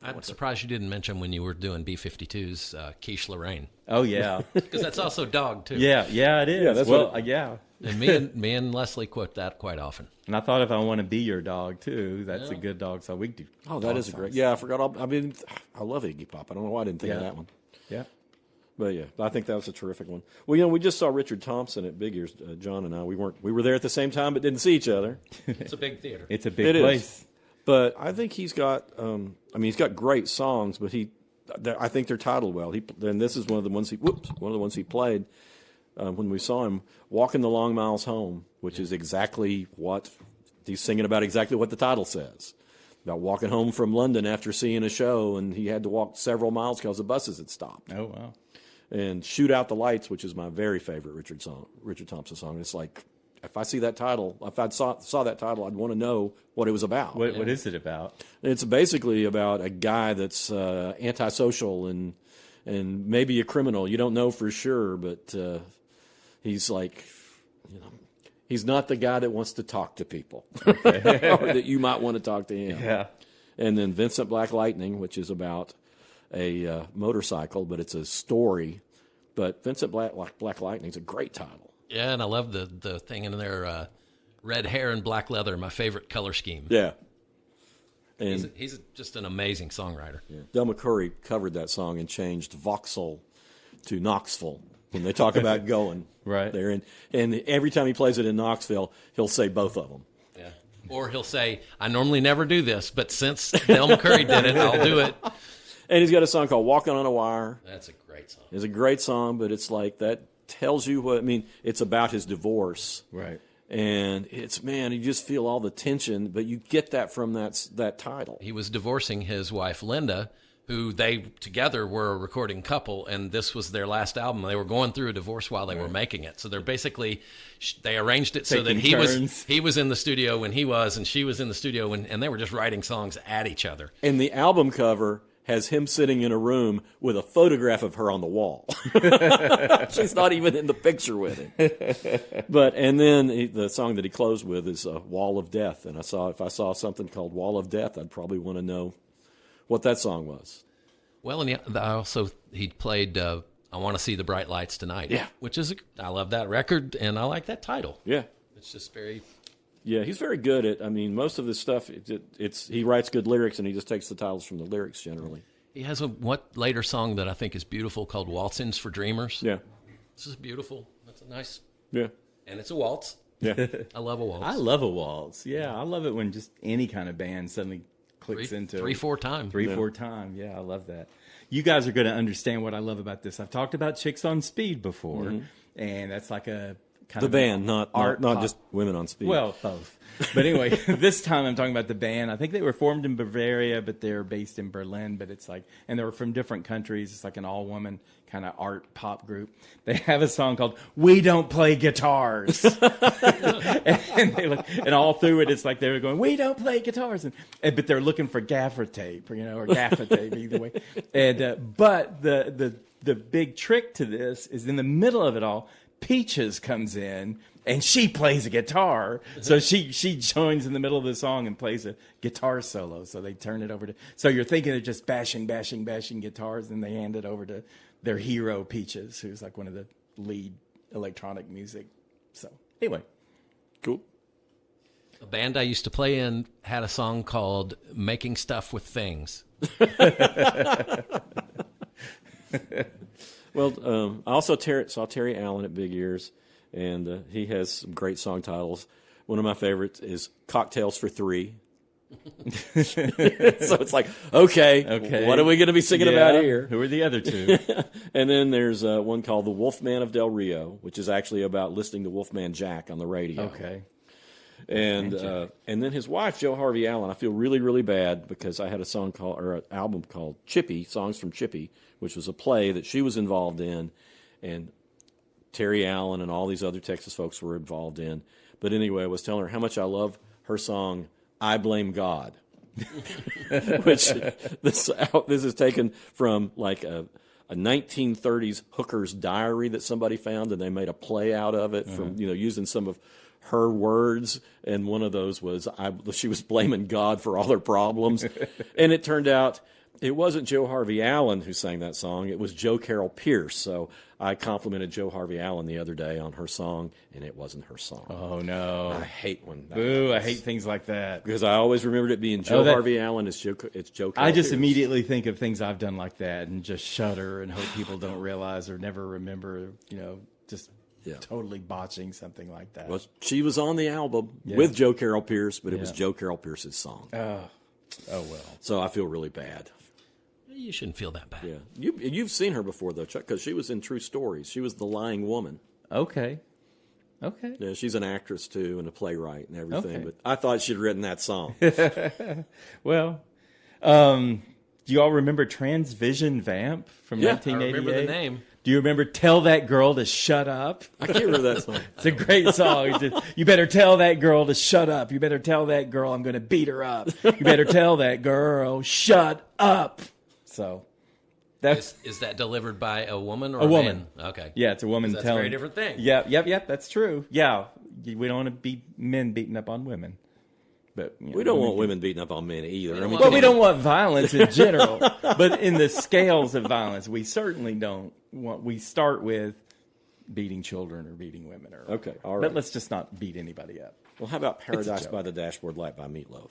I'm surprised you didn't mention when you were doing B-52's Quiche Lorraine. Oh, yeah. Because that's also dog, too. Yeah, it is. Yeah, that's yeah. And me and Leslie quote that quite often. And I thought If I Want to Be Your Dog, too, that's a good dog song. We do. Oh, that is a great. Yeah, I forgot. I love Iggy Pop. I don't know why I didn't think of that one. Yeah. But yeah, I think that was a terrific one. Well, we just saw Richard Thompson at Big Ears. John and I, we were there at the same time, but didn't see each other. It's a big theater. It's a big place. But I think he's got. He's got great songs, but I think they're titled well. And this is one of the ones he played when we saw him, "Walking the Long Miles Home," which is exactly what he's singing about. Exactly what the title says, about walking home from London after seeing a show, and he had to walk several miles because the buses had stopped. Oh wow! And "Shoot Out the Lights," which is my very favorite Richard Thompson song. It's like, if I see that title, if I saw that title, I'd want to know what it was about. What is it about? It's basically about a guy that's antisocial and maybe a criminal. You don't know for sure, but he's like, he's not the guy that wants to talk to people, or that you might want to talk to him. Yeah. And then Vincent Black Lightning, which is about a motorcycle, but it's a story. But Vincent Black Lightning is a great title. Yeah, and I love the thing in there, red hair and black leather, my favorite color scheme. Yeah. And he's just an amazing songwriter. Yeah. Del McCoury covered that song and changed Vauxhall to Knoxville when they talk about going there. And every time he plays it in Knoxville, he'll say both of them. Yeah. Or he'll say, I normally never do this, but since Del McCoury did it, I'll do it. And he's got a song called "Walking on a Wire." That's a great song. It's a great song, but it's like that tells you what, it's about his divorce. Right. And you just feel all the tension, but you get that from that title. He was divorcing his wife, Linda, who they together were a recording couple, and this was their last album. They were going through a divorce while they were making it. So they're basically, they arranged it so that he was in the studio when he was, and she was in the studio when, and they were just writing songs at each other. And the album cover has him sitting in a room with a photograph of her on the wall. She's not even in the picture with him. And then the song that he closed with is "Wall of Death." And if I saw something called "Wall of Death," I'd probably want to know what that song was. Well, and he played "I Want to See the Bright Lights Tonight." Yeah, which is I love that record, and I like that title. Yeah, it's just very. Yeah, he's very good at. Most of this stuff. He writes good lyrics, and he just takes the titles from the lyrics generally. He has a later song that I think is beautiful called "Waltzings for Dreamers." Yeah, this is beautiful. That's a nice. Yeah, and it's a waltz. Yeah, I love a waltz. I love a waltz. Yeah, I love it when just any kind of band suddenly clicks into 3/4 time. 3/4 time. Yeah, I love that. You guys are going to understand what I love about this. I've talked about Chicks on Speed before, and that's like a kind the of band, not just Women on Speed. Well, both. But anyway, this time I'm talking about the band. I think they were formed in Bavaria, but they're based in Berlin. But it's like, and they were from different countries. It's like an all-woman kind of art pop group. They have a song called "We Don't Play Guitars," and all through it, it's like they were going, "We don't play guitars," but they're looking for gaffer tape, or gaffer tape, either way. And but the big trick to this is in the middle of it all. Peaches comes in and she plays a guitar. So she joins in the middle of the song and plays a guitar solo. So they turn it over to, so you're thinking they're just bashing guitars, and they hand it over to their hero Peaches, who's like one of the lead electronic music. So anyway. Cool. A band I used to play in had a song called Making Stuff with Things. Well, I also saw Terry Allen at Big Ears, and he has some great song titles. One of my favorites is Cocktails for Three. So it's like, okay, what are we going to be singing about here? Who are the other two? And then there's one called The Wolfman of Del Rio, which is actually about listening to Wolfman Jack on the radio. Okay. And then his wife, Jo Harvey Allen. I feel really, really bad because I had a song called, or an album called Chippy, Songs from Chippy, which was a play that she was involved in, and Terry Allen and all these other Texas folks were involved in. But anyway, I was telling her how much I love her song, I Blame God, which this is taken from like a 1930s hooker's diary that somebody found, and they made a play out of it from, using some of her words, and one of those was she was blaming God for all her problems. And it turned out it wasn't Jo Harvey Allen who sang that song. It was Jo Carol Pierce. So I complimented Jo Harvey Allen the other day on her song, and it wasn't her song. Oh, no. I hate when that Boo, happens. I hate things like that. Because I always remembered it being Jo Harvey Allen. It's Jo Carol I just Pierce. immediately think of things I've done like that and just shudder and hope people don't realize or never remember, just totally botching something like that. Well, she was on the album with Jo Carol Pierce, but it was Jo Carol Pierce's song. Oh, well. So I feel really bad. You shouldn't feel that bad. Yeah, you've seen her before though, Chuck, because she was in True Stories. She was the lying woman. Okay. Yeah, she's an actress too and a playwright and everything. Okay. But I thought she'd written that song. Well, do you all remember Transvision Vamp from I 1988? remember the name. Do you remember Tell That Girl to Shut Up? I can't remember that song. It's a great song. It's just, you better tell that girl to shut up. You better tell that girl I'm going to beat her up. You better tell that girl, shut up. So that's Is that delivered by a woman or a a woman. man? Okay. Yeah, it's a woman That's telling. a very different thing. Yep. That's true. Yeah, we don't want to be men beating up on women. But We don't want women beating up on men either. don't Well, we don't want violence in general, but in the scales of violence, we certainly don't want. We start with beating children or beating women. Or Okay, all right. But let's just not beat anybody up. Well, how about Paradise joke. by the Dashboard Light by Meatloaf?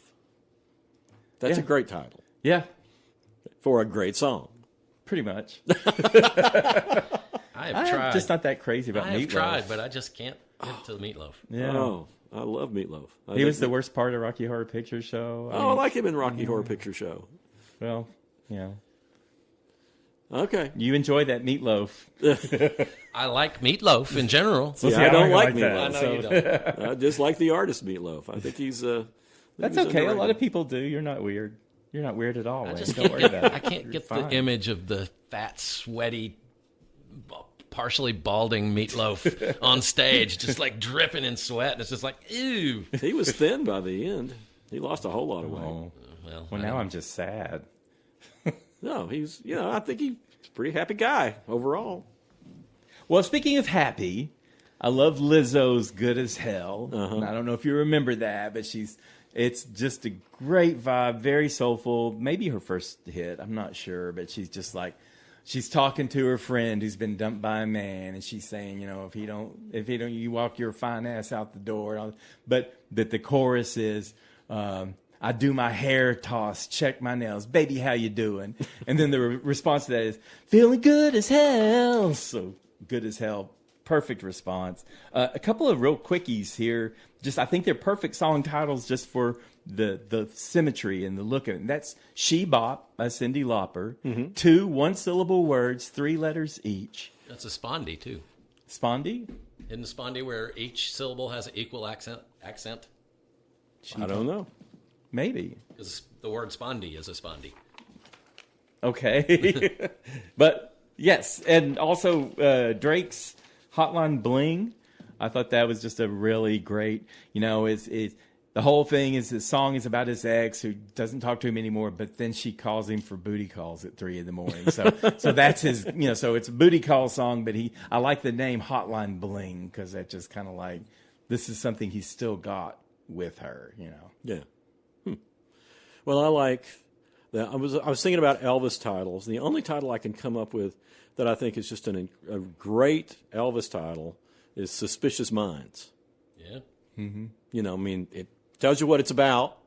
That's a Yeah. great title Yeah, for a great song. pretty much. I have I'm tried. just not that crazy about I have Meatloaf. tried, but I just can't get to the meatloaf. Yeah. Oh, I love Meatloaf. He was the worst part of Rocky Horror Picture Show. I like him in Rocky Horror Picture Show. Well, Okay. you enjoy that meatloaf. I like meatloaf in general. See, I don't like that. Meatloaf. I know you don't. I just like the artist Meatloaf. I think he's That's okay. A lot of people do. You're not weird. You're not weird at all. I Wayne. just Don't can't worry get, about I it. can't get the fine. image of the fat, sweaty, partially balding meatloaf on stage, just like dripping in sweat. And it's just like, ew. He was thin by the end. He lost a whole lot of weight. Oh. Well, Well, now I'm just sad. No, he's I think he's a pretty happy guy overall. Well, speaking of happy, I love Lizzo's "Good as Hell." And I don't know if you remember that, but it's just a great vibe, very soulful. Maybe her first hit, I'm not sure, but she's just like, she's talking to her friend who's been dumped by a man, and she's saying, if he don't, you walk your fine ass out the door. But that the chorus is, I do my hair toss, check my nails, baby, how you doing? And then the response to that is, feeling good as hell. So good as hell. Perfect response. A couple of real quickies here. I think they're perfect song titles just for the symmetry and the look of it. And that's She Bop by Cyndi Lauper. 2 one-syllable words, 3 letters each. that's a spondy, too. Spondy? Isn't the spondy where each syllable has an equal accent? I don't know. Maybe. Because the word spondy is a spondy. Okay. But yes, and also Drake's Hotline Bling. I thought that was just a really great, the whole thing is the song is about his ex who doesn't talk to him anymore, but then she calls him for booty calls at 3 a.m. So that's his, so it's a booty call song, but I like the name Hotline Bling because that just kind of like, this is something he's still got with her, Yeah. Well, I like that. I was thinking about Elvis titles. The only title I can come up with that I think is just a great Elvis title is Suspicious Minds. Yeah. Mm-hmm. It tells you what it's about,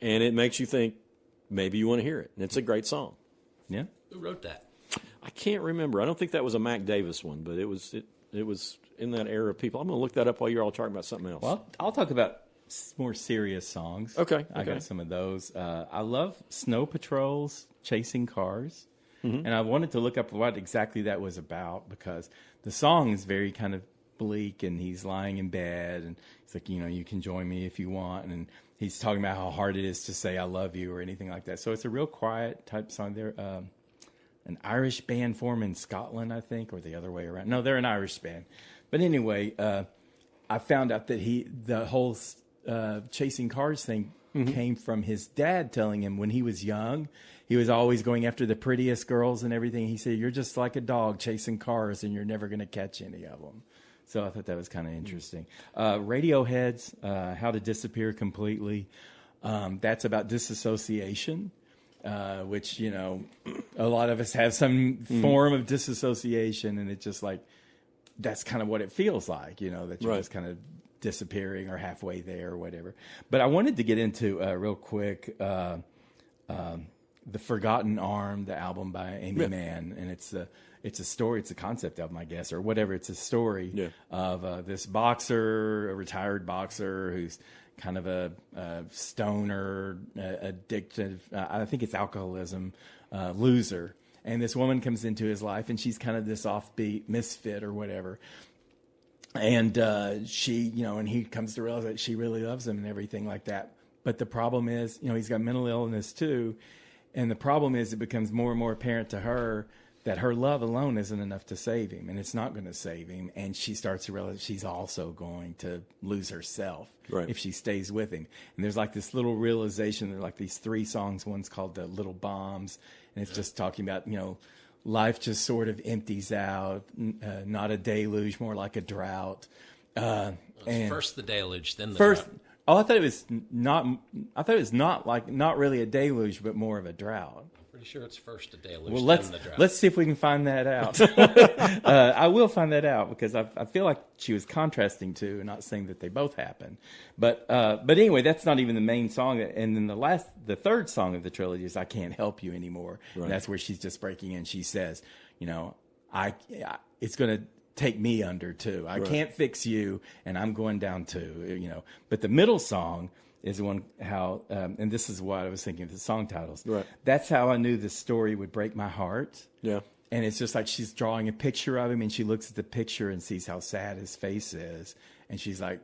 and it makes you think maybe you want to hear it. And it's a great song. Yeah. Who wrote that? I can't remember. I don't think that was a Mac Davis one, but it was in that era of people. I'm going to look that up while you're all talking about something else. Well, I'll talk about more serious songs. Okay. I got some of those. I love Snow Patrol's Chasing Cars. And I wanted to look up what exactly that was about because the song is very kind of bleak, and he's lying in bed, and it's like, you can join me if you want, and he's talking about how hard it is to say I love you or anything like that. So it's a real quiet type song. They're an Irish band formed in Scotland, I think, or the other way around. No, they're an Irish band. But anyway, I found out that the whole Chasing Cars thing came from his dad telling him when he was young, he was always going after the prettiest girls and everything. He said, "You're just like a dog chasing cars, and you're never going to catch any of them." So I thought that was kind of interesting. Radiohead's How to Disappear Completely. That's about disassociation, which, a lot of us have some form of disassociation, and it's just like, that's kind of what it feels like, that you're just kind of disappearing or halfway there or whatever. But I wanted to get into real quick The Forgotten Arm, the album by Amy Mann, and it's a story, it's a concept album, I guess, or whatever. It's a story of this boxer, a retired boxer who's kind of a stoner, addictive, I think it's alcoholism, loser. And this woman comes into his life, and she's kind of this offbeat misfit or whatever. And she, and he comes to realize that she really loves him and everything like that. But the problem is, he's got mental illness too. And the problem is it becomes more and more apparent to her that her love alone isn't enough to save him, and it's not going to save him. And she starts to realize she's also going to lose herself if she stays with him. And there's like this little realization. There are like these 3 songs. One's called The Little Bombs, and it's just talking about, life just sort of empties out, not a deluge, more like a drought. And first the deluge, then the first. drought. Oh, I thought it was not really a deluge, but more of a drought. Pretty sure it's first a deluge, Well, then the drought. let's see if we can find that out. I will find that out because I feel like she was contrasting two and not saying that they both happen. But anyway, that's not even the main song. And then the third song of the trilogy is "I Can't Help You Anymore." Right. And that's where she's just breaking in. She says, it's going to take me under too. I can't fix you, and I'm going down too. But the middle song is the one and this is what I was thinking of the song titles. Right. That's how I knew this story would break my heart. Yeah. And it's just like she's drawing a picture of him, and she looks at the picture and sees how sad his face is, and she's like,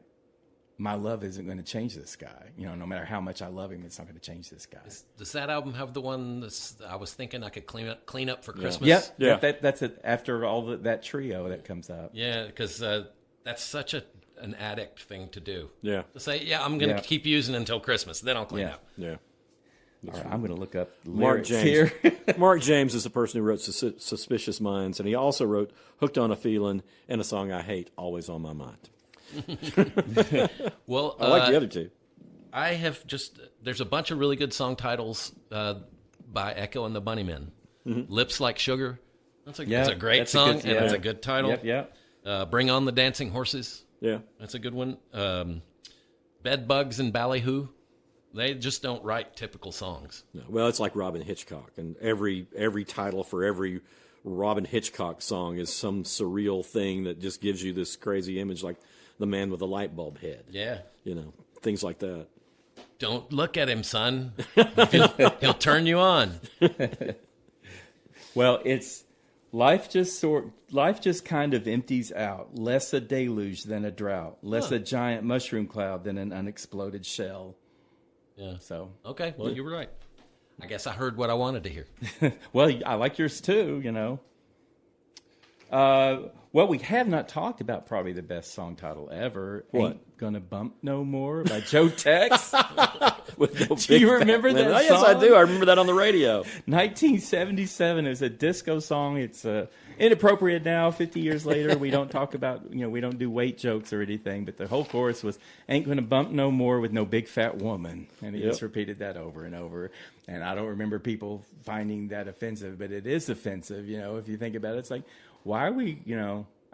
my love isn't going to change this guy. No matter how much I love him, it's not going to change this guy. Does that album have the one I was thinking I could clean up for Christmas? Yep. Yeah. That's it. After all that trio that comes up. Yeah, because that's such an addict thing to do. Yeah. To say, I'm going to keep using until Christmas, then I'll clean up. Yeah. All right, I'm going to look up Mark lyrics James. here. Mark James is the person who wrote Suspicious Minds, and he also wrote Hooked on a Feeling and a song I hate, Always on My Mind. Well, I like the other two. I have there's a bunch of really good song titles by Echo and the Bunnymen. Mm-hmm. Lips Like Sugar. That's a great song, and it's a good title. Yep. Bring on the Dancing Horses. Yeah. That's a good one. Bed Bugs and Ballyhoo. They just don't write typical songs. No. Well, it's like Robin Hitchcock, and every title for every Robin Hitchcock song is some surreal thing that just gives you this crazy image, like the man with the light bulb head. Yeah. Things like that. Don't look at him, son. He'll turn you on. Well, it's life just kind of empties out. Less a deluge than a drought. Less a giant mushroom cloud than an unexploded shell. Yeah. So okay. Well, you were right. I guess I heard what I wanted to hear. Well, I like yours too. Well, we have not talked about probably the best song title ever. What? Ain't Gonna Bump No More by Joe Tex. With no Do big you fat remember lemon. that Oh, yes, I song? do. I remember that on the radio. 1977. It was a disco song. It's inappropriate now. 50 years later, we don't talk about, we don't do weight jokes or anything. But the whole chorus was, "Ain't gonna bump no more with no big fat woman," and he just repeated that over and over. And I don't remember people finding that offensive, but it is offensive. If you think about it, it's like, why are we,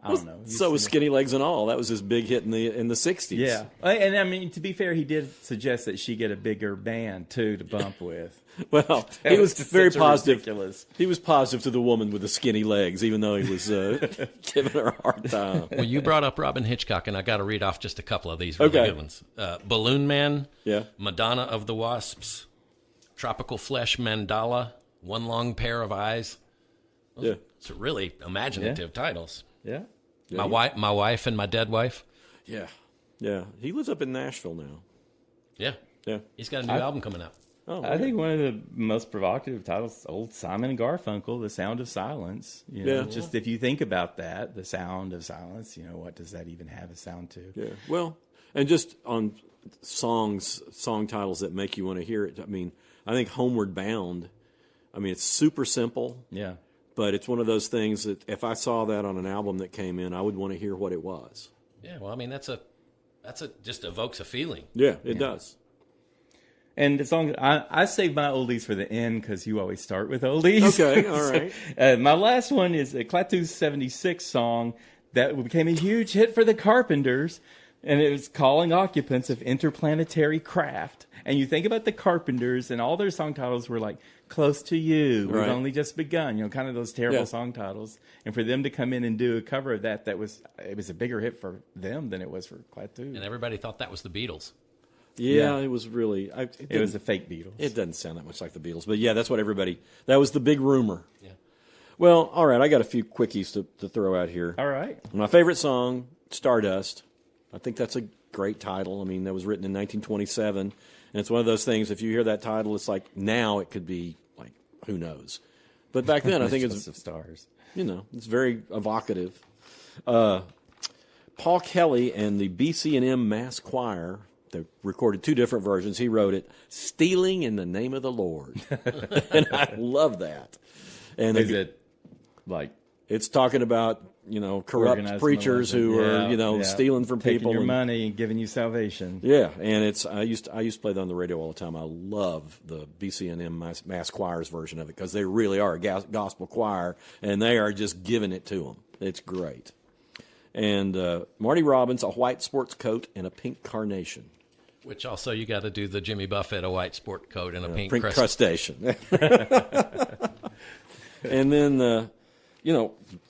I don't know. So was Skinny Legs and All. That was his big hit in the 60s. Yeah. And I mean, to be fair, he did suggest that she get a bigger band, too, to bump with. Well, he was just very such a positive. ridiculous. He was positive to the woman with the skinny legs, even though he was giving her a hard time. Well, you brought up Robin Hitchcock, and I got to read off just a couple of these really good ones. Balloon Man, Madonna of the Wasps, Tropical Flesh Mandala, One Long Pair of Eyes. It's really imaginative titles. Yeah. My wife and my dead wife. Yeah. He lives up in Nashville now. Yeah. He's got a new album coming out. Oh, I think one of the most provocative titles, old Simon and Garfunkel, The Sound of Silence. Just if you think about that, the sound of silence, what does that even have a sound to? Yeah. Well, and just on song titles that make you want to hear it. I mean, I think Homeward Bound, it's super simple. Yeah. But it's one of those things that if I saw that on an album that came in, I would want to hear what it was. Yeah, well, that's just evokes a feeling. Yeah, it does. And the song, I saved my oldies for the end because you always start with oldies. Okay, all right. My last one is a Klaatu's 76 song that became a huge hit for the Carpenters, and it was Calling Occupants of Interplanetary Craft. And you think about the Carpenters, and all their song titles were like, Close to You, We've Only Just Begun, kind of those terrible song titles. And for them to come in and do a cover of that it was a bigger hit for them than it was for Klaatu. And everybody thought that was the Beatles. Yeah, it was really... It was the fake Beatles. It doesn't sound that much like the Beatles. But yeah, that's what that was the big rumor. Yeah. Well, all right, I got a few quickies to throw out here. All right. My favorite song, Stardust. I think that's a great title. That was written in 1927. And it's one of those things, if you hear that title, it's like, now it could be like, who knows? But back then, I think it's... of stars. It's very evocative. Paul Kelly and the BC&M Mass Choir... They recorded two different versions. He wrote it, "Stealing in the Name of the Lord." And I love that. And is it like... It's talking about, corrupt preachers who are, stealing from taking people. Your money and giving you salvation. Yeah, and I used to play that on the radio all the time. I love the BC&M Mass Choir's version of it because they really are a gospel choir, and they are just giving it to them. It's great. And Marty Robbins, A White Sports Coat and a Pink Carnation. Which also you got to do the Jimmy Buffett, a white sport coat and a pink crustacean. And then,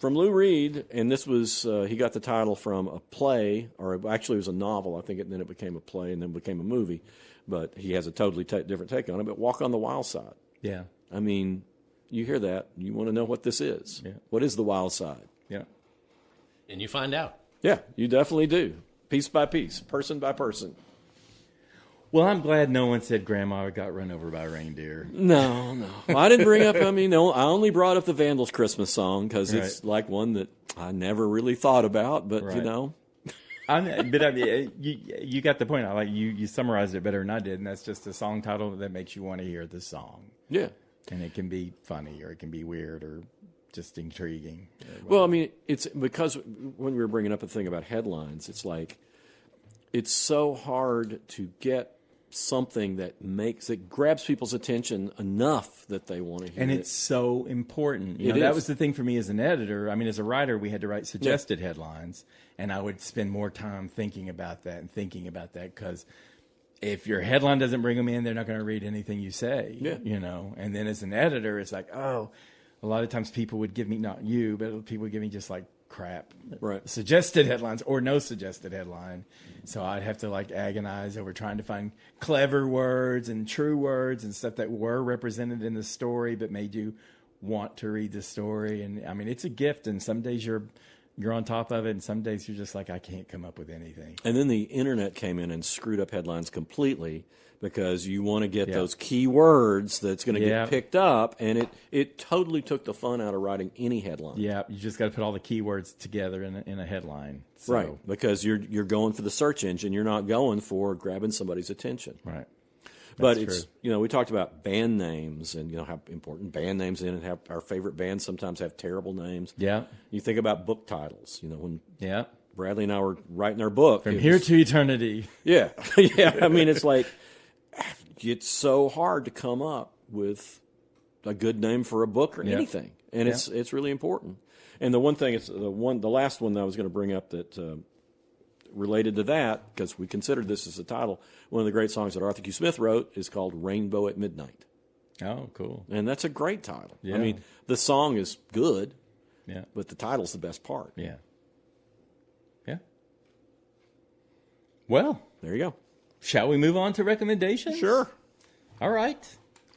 from Lou Reed, and this was, he got the title from a play, or actually it was a novel, I think, and then it became a play and then became a movie. But he has a totally different take on it. But Walk on the Wild Side. Yeah. You hear that, you want to know what this is. Yeah. What is the wild side? Yeah. And you find out. Yeah, you definitely do. Piece by piece, person by person. Well, I'm glad no one said Grandma got run over by a reindeer. No. Well, I didn't bring up, I only brought up the Vandals Christmas song because it's like one that I never really thought about, but, you got the point. I like you summarized it better than I did, and that's just a song title that makes you want to hear the song. Yeah. And it can be funny or it can be weird or just intriguing. Well, it's because when we were bringing up the thing about headlines, it's like it's so hard to get something that grabs people's attention enough that they want to hear it. And it's so important. It that is. was the thing for me as an editor. As a writer, we had to write suggested headlines, and I would spend more time thinking about that because if your headline doesn't bring them in, they're not going to read anything you say. Yeah. And then as an editor, it's like, a lot of times people would give me, not you, but people would give me just like crap. Right. Suggested headlines or no suggested headline. So I'd have to agonize over trying to find clever words and true words and stuff that were represented in the story but made you want to read the story. And it's a gift, and some days you're you're on top of it, and some days you're just like, I can't come up with anything. And then the internet came in and screwed up headlines completely because you want to get those key words that's going to get picked up, and it totally took the fun out of writing any headline. Yeah, you just got to put all the keywords together in a headline. So. Right, because you're going for the search engine. You're not going for grabbing somebody's attention. Right. But it's we talked about band names and how important band names in and how our favorite bands sometimes have terrible names. Yeah. You think about book titles. When yeah. Bradley and I were writing our book. From Here to Eternity. Yeah. Yeah. I mean, it's like it's so hard to come up with a good name for a book or anything. And it's really important. And the one thing, the last one that I was going to bring up that related to that, because we considered this as a title, one of the great songs that Arthur Q. Smith wrote is called Rainbow at Midnight. Oh, cool. And that's a great title. Yeah. I mean, the song is good, yeah, but the title's the best part. Yeah. Yeah. Well, there you go. Shall we move on to recommendations? Sure. All right.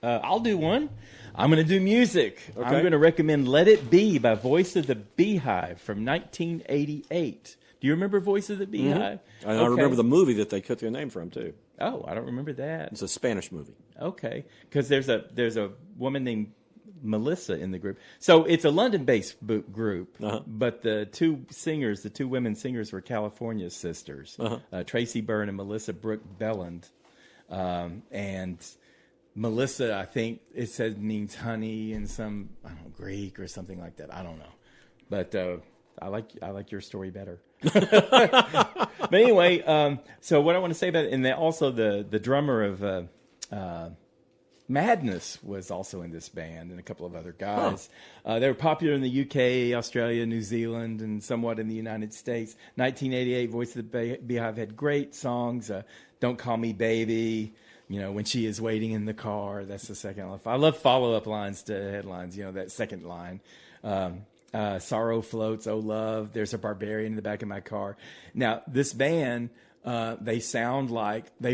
I'll do one. I'm going to do music. Okay. I'm going to recommend Let It Be by Voice of the Beehive from 1988. Do you remember Voice of the Beehive? Mm-hmm. I remember the movie that they took their name from, too. Oh, I don't remember that. It's a Spanish movie. Okay. Because there's a woman named Melissa in the group. So it's a London-based group, but the two women singers were California sisters, Tracy Byrne and Melissa Brooke Belland. And Melissa, I think it said means honey in some, Greek or something like that. I don't know. But I like your story better. But anyway, so what I want to say about it, and also the drummer of Madness was also in this band, and a couple of other guys. They were popular in the UK, Australia, New Zealand, and somewhat in the United States. 1988, Voice of the Beehive had great songs. Don't Call Me Baby. When she is waiting in the car. That's the second. I love follow-up lines to headlines. That second line. Sorrow Floats, Oh Love, There's a Barbarian in the Back of My Car. Now, this band, they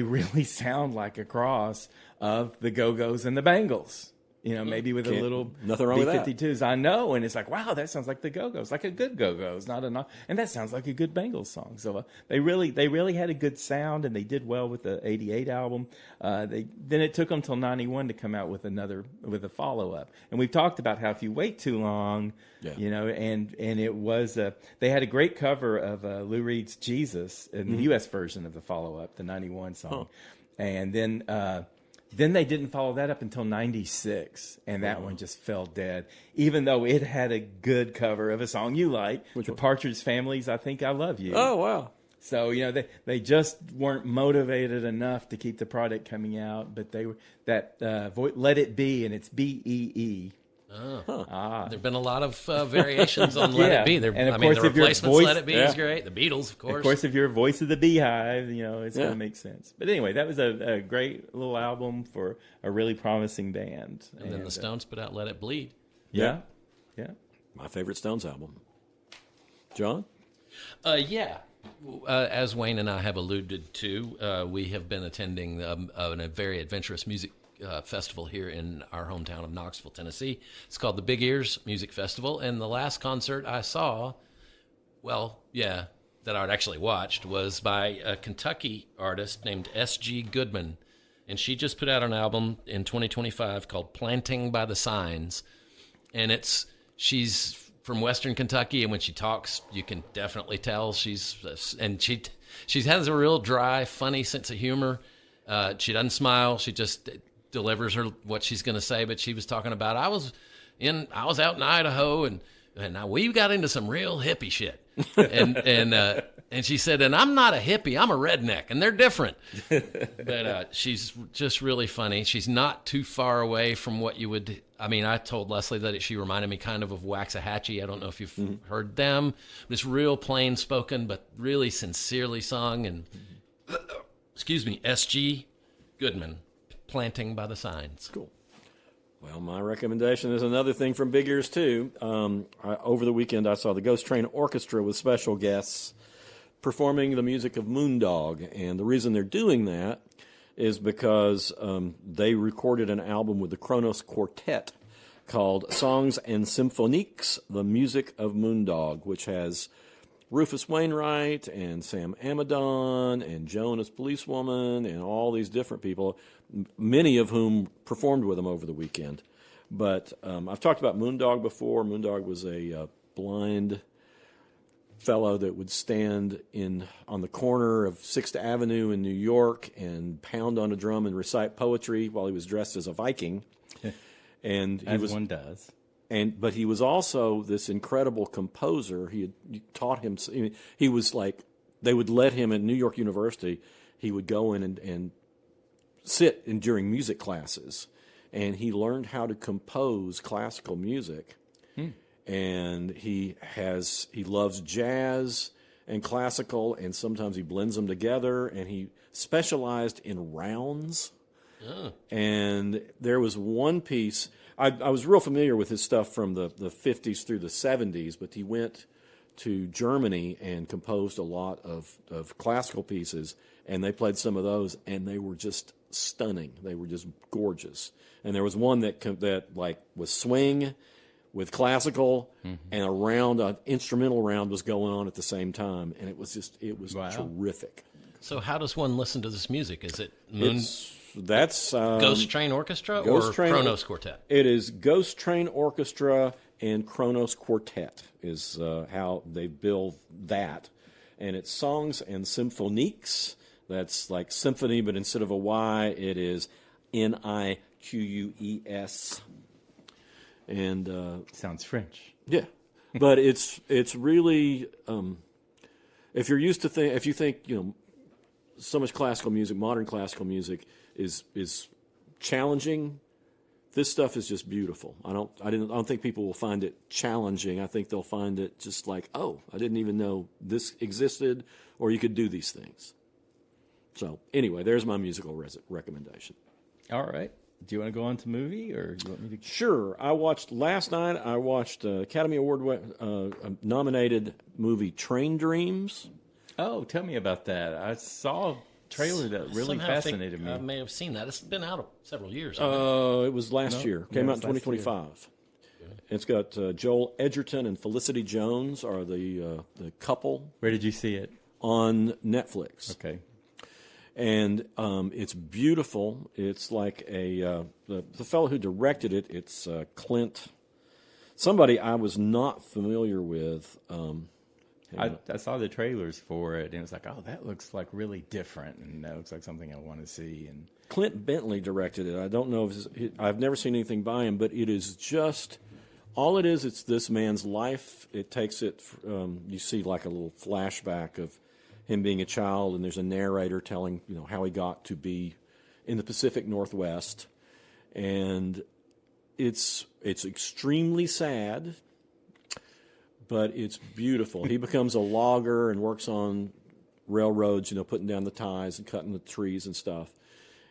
really sound like a cross of the Go-Go's and the Bangles. Maybe with a little nothing wrong with that. B-52s. I know, and it's like, wow, that sounds like the Go-Go's, like a good Go-Go's, and that sounds like a good Bangles song. So they really had a good sound, and they did well with the '88 album. Then it took them till '91 to come out with a follow-up. And we've talked about how if you wait too long, and it was they had a great cover of Lou Reed's Jesus in the U.S. version of the follow-up, the '91 song, and then they didn't follow that up until '96, and that one just fell dead, even though it had a good cover of a song you like, the Partridge Family's I Think I Love You. Oh, wow. So, they just weren't motivated enough to keep the product coming out, but they were Let It Be, and it's B-E-E. There have been a lot of variations on Let It Be. The Replacements Let It Be is great. The Beatles, of course. Of course, if you're Voice of the Beehive, it's going to make sense. But anyway, that was a great little album for a really promising band. And then the Stones put out Let It Bleed. Yeah. My favorite Stones album. John? As Wayne and I have alluded to, we have been attending a very adventurous music festival here in our hometown of Knoxville, Tennessee. It's called the Big Ears Music Festival, and the last concert I saw, that I'd actually watched, was by a Kentucky artist named S.G. Goodman, and she just put out an album in 2025 called Planting by the Signs, and she's from Western Kentucky, and when she talks, you can definitely tell she has a real dry, funny sense of humor. She doesn't smile. She just delivers what she's going to say. But she was talking about, I was out in Idaho, and we got into some real hippie shit. And she said, and I'm not a hippie, I'm a redneck, and they're different. But she's just really funny. She's not too far away from what you would. I told Leslie that she reminded me kind of Waxahachie. I don't know if you've heard them. But it's real plain spoken, but really sincerely sung. And excuse me, S.G. Goodman, Planting by the Signs. Cool. Well, my recommendation is another thing from Big Ears, too. Over the weekend, I saw the Ghost Train Orchestra with special guests performing the music of Moondog. And the reason they're doing that is because they recorded an album with the Kronos Quartet called Songs and Symphoniques, The Music of Moondog, which has Rufus Wainwright and Sam Amidon and Joan as Policewoman and all these different people, many of whom performed with him over the weekend. But I've talked about Moondog before. Moondog was a blind fellow that would stand on the corner of 6th Avenue in New York and pound on a drum and recite poetry while he was dressed as a Viking. And one does. But he was also this incredible composer. He taught him. He was like, they would let him at New York University. He would go in and sit during music classes, and he learned how to compose classical music. And he loves jazz and classical, and sometimes he blends them together. And he specialized in rounds. And there was one piece. I was real familiar with his stuff from the 50s through the 70s, but he went to Germany and composed a lot of classical pieces, and they played some of those, and they were just stunning. They were just gorgeous. And there was one that like was swing with classical, and an instrumental round was going on at the same time, and it was terrific. So how does one listen to this music? Is it Ghost Train Orchestra or Kronos Quartet? It is Ghost Train Orchestra and Kronos Quartet is how they build that. And it's Songs and Symphoniques. That's like symphony, but instead of a Y, it is Niques. And sounds French. Yeah, but it's really if you think so much classical music, modern classical music is challenging. This stuff is just beautiful. I don't think people will find it challenging. I think they'll find it just like, oh, I didn't even know this existed, or you could do these things. So anyway, there's my musical recommendation. All right. Do you want to go on to movie, or do you want me to? Sure. Last night I watched Academy Award nominated movie Train Dreams. Oh, tell me about that. I saw a trailer that really fascinated me. I may have seen that. It's been out several years. It was last year. Came out in 2025. It's got Joel Edgerton and Felicity Jones are the couple. Where did you see it? On Netflix. Okay. And it's beautiful. It's like the fellow who directed it. It's Clint, somebody I was not familiar with. I saw the trailers for it, and it was like, oh, that looks like really different, and that looks like something I want to see. And Clint Bentley directed it. I don't know I've never seen anything by him, but it is just all it is. It's this man's life. It takes it. You see like a little flashback of him being a child, and there's a narrator telling how he got to be in the Pacific Northwest, and it's extremely sad, but it's beautiful. He becomes a logger and works on railroads, putting down the ties and cutting the trees and stuff,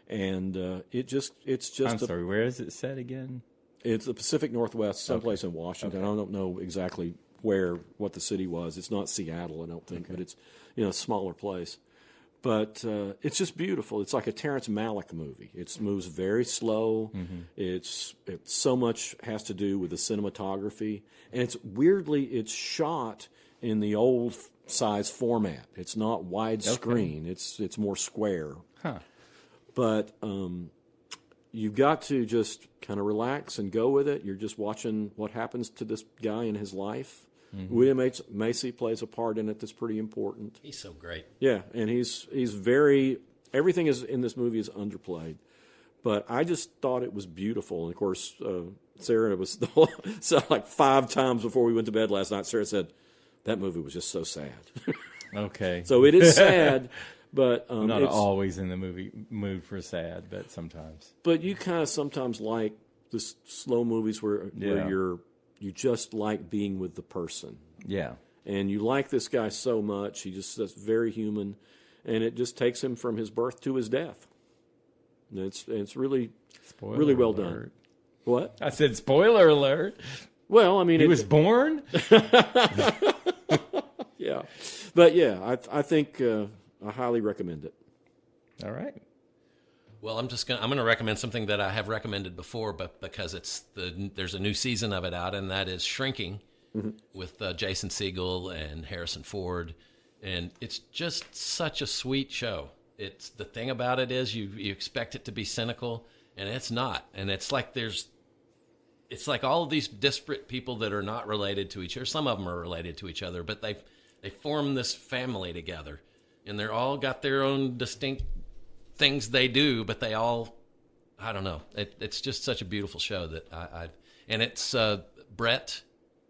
and it's just. I'm sorry, where is it set again? It's the Pacific Northwest, someplace in Washington. Okay. I don't know exactly what the city was. It's not Seattle, I don't think, but it's a smaller place. But it's just beautiful. It's like a Terrence Malick movie. It moves very slow. Mm-hmm. It's so much has to do with the cinematography, and it's shot in the old size format. It's not widescreen. Okay. It's more square. Huh. But you've got to just kind of relax and go with it. You're just watching what happens to this guy in his life. Mm-hmm. William H. Macy plays a part in it that's pretty important. He's so great. Yeah, and he's very everything is in this movie is underplayed, but I just thought it was beautiful. And of course, Sarah was so like 5 times before we went to bed last night. Sarah said that movie was just so sad. Okay, so it is sad, but not always in the movie mood for sad, but sometimes. But you kind of sometimes like the slow movies where you just like being with the person. Yeah. And you like this guy so much. That's very human. And it just takes him from his birth to his death. And it's really, really well done. What? I said spoiler alert. Well, I mean... He was born? Yeah. But yeah, I think I highly recommend it. All right. Well, I'm gonna recommend something that I have recommended before, but because there's a new season of it out, and that is Shrinking with Jason Segel and Harrison Ford, and it's just such a sweet show. It's the thing about it is you expect it to be cynical, and it's not, and it's like all of these disparate people that are not related to each other. Some of them are related to each other, but they form this family together, and they're all got their own distinct things they do, but they all, I don't know. It's just such a beautiful show that and it's Brett.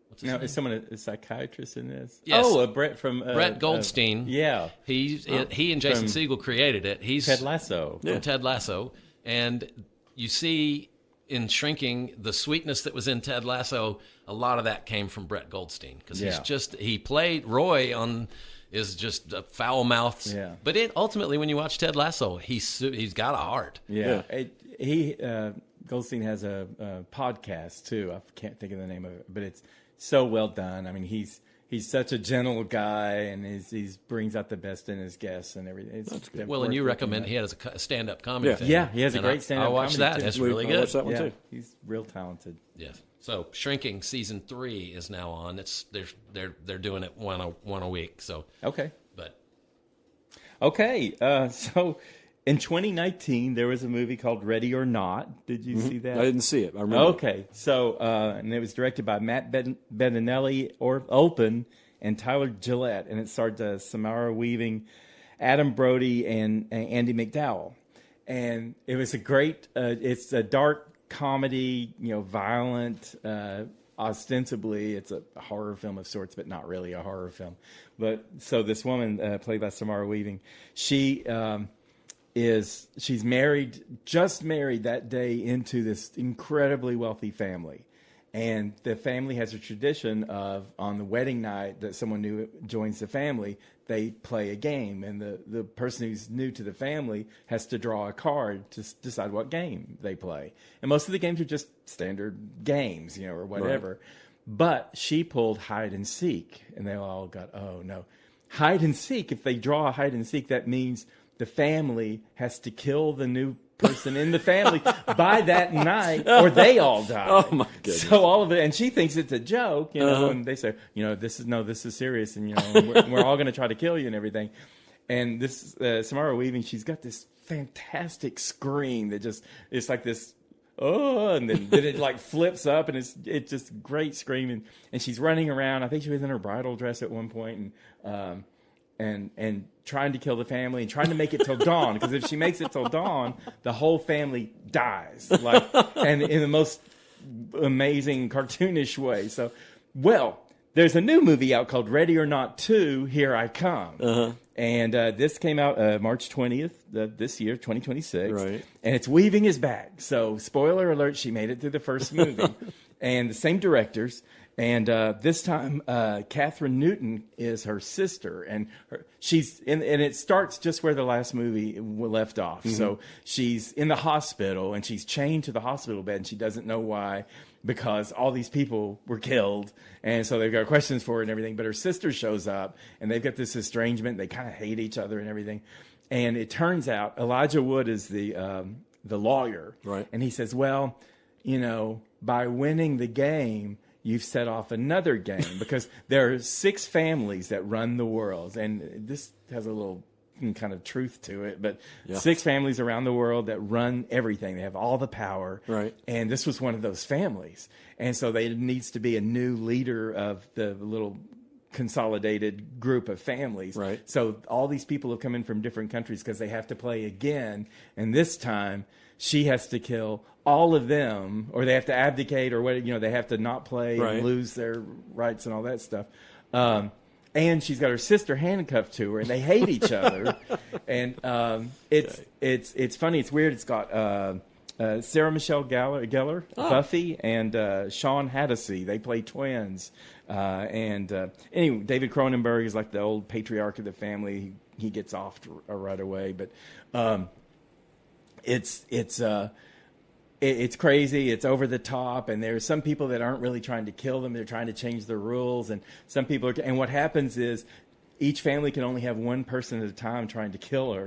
What's his name? Is someone a psychiatrist in this? Yes. Oh, Brett from Brett Goldstein. Yeah, he and Jason Segel created it. He's Ted Lasso. From Ted Lasso, and you see in Shrinking the sweetness that was in Ted Lasso. A lot of that came from Brett Goldstein because he played Roy on. Is just a foul mouth. Yeah. But ultimately, when you watch Ted Lasso, he's got a heart. Yeah. Goldstein has a podcast too. I can't think of the name of it, but it's so well done. I mean, he's such a gentle guy, and he brings out the best in his guests and everything. Well, and you recommend he has a stand-up comedy thing. Yeah, he has a great stand-up comedy. I watched that. Too. It's really good. I watched that one too. He's real talented. Yes. So Shrinking season 3 is now on. They're doing it one a week. So okay. But okay. So in 2019 there was a movie called Ready or Not. Did you see that? I didn't see it. I remember. Okay. So and it was directed by Matt Bettinelli Olpin and Tyler Gillette, and it starred Samara Weaving, Adam Brody, and Andy McDowell. And it was a great. It's a dark comedy, violent. Ostensibly, it's a horror film of sorts, but not really a horror film. But so this woman, played by Samara Weaving, she's just married that day into this incredibly wealthy family. And the family has a tradition of, on the wedding night that someone new joins the family, they play a game. And the person who's new to the family has to draw a card to decide what game they play. And most of the games are just standard games, or whatever. Right. But she pulled hide and seek. And they all got, oh, no. Hide and seek, if they draw a hide and seek, that means the family has to kill the new person in the family by that night, or they all die. Oh my goodness! So all of it, and she thinks it's a joke, and they say, this is serious, and we're all going to try to kill you and everything. And this Samara Weaving, she's got this fantastic scream that it's like this, and then it like flips up, and it's just great screaming, and she's running around. I think she was in her bridal dress at one point, and trying to kill the family and trying to make it till dawn, because if she makes it till dawn, the whole family dies, and in the most amazing cartoonish way. So, there's a new movie out called Ready or Not 2, Here I Come. And this came out March 20th this year, 2026. Right. And it's Weaving is back. So, spoiler alert, she made it through the first movie. And the same directors. And this time, Catherine Newton is her sister, and and it starts just where the last movie left off. Mm-hmm. So she's in the hospital, and she's chained to the hospital bed, and she doesn't know why, because all these people were killed, and so they've got questions for her and everything. But her sister shows up, and they've got this estrangement. They kind of hate each other and everything. And it turns out Elijah Wood is the lawyer, right? And he says, well, by winning the game, you've set off another game, because there are 6 families that run the world. And this has a little kind of truth to it, but 6 families around the world that run everything. They have all the power. Right. And this was one of those families. And so there needs to be a new leader of the little consolidated group of families. Right. So all these people have come in from different countries because they have to play again. And this time she has to kill all of them, or they have to abdicate, or they have to not play and lose their rights and all that stuff. And she's got her sister handcuffed to her, and they hate each other. And it's funny. It's weird. It's got Sarah Michelle Gellar, Buffy, and Sean Hattasey. They play twins. Anyway, David Cronenberg is like the old patriarch of the family. He gets off right away, but it's crazy. It's over the top, and there's some people that aren't really trying to kill them. They're trying to change the rules, and some people are. And what happens is, each family can only have one person at a time trying to kill her.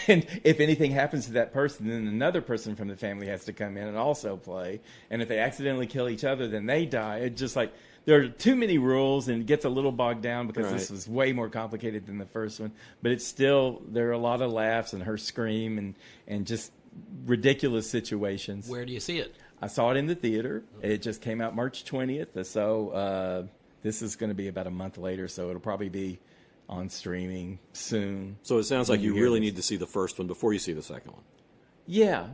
And if anything happens to that person, then another person from the family has to come in and also play. And if they accidentally kill each other, then they die. It's just like, there are too many rules, and it gets a little bogged down because this was way more complicated than the first one. But it's still, there are a lot of laughs and her scream and just ridiculous situations. Where do you see it? I saw it in the theater. It just came out March 20th. So this is going to be about a month later, so it'll probably be on streaming soon. So it sounds like you really need to see the first one before you see the second one. Yeah,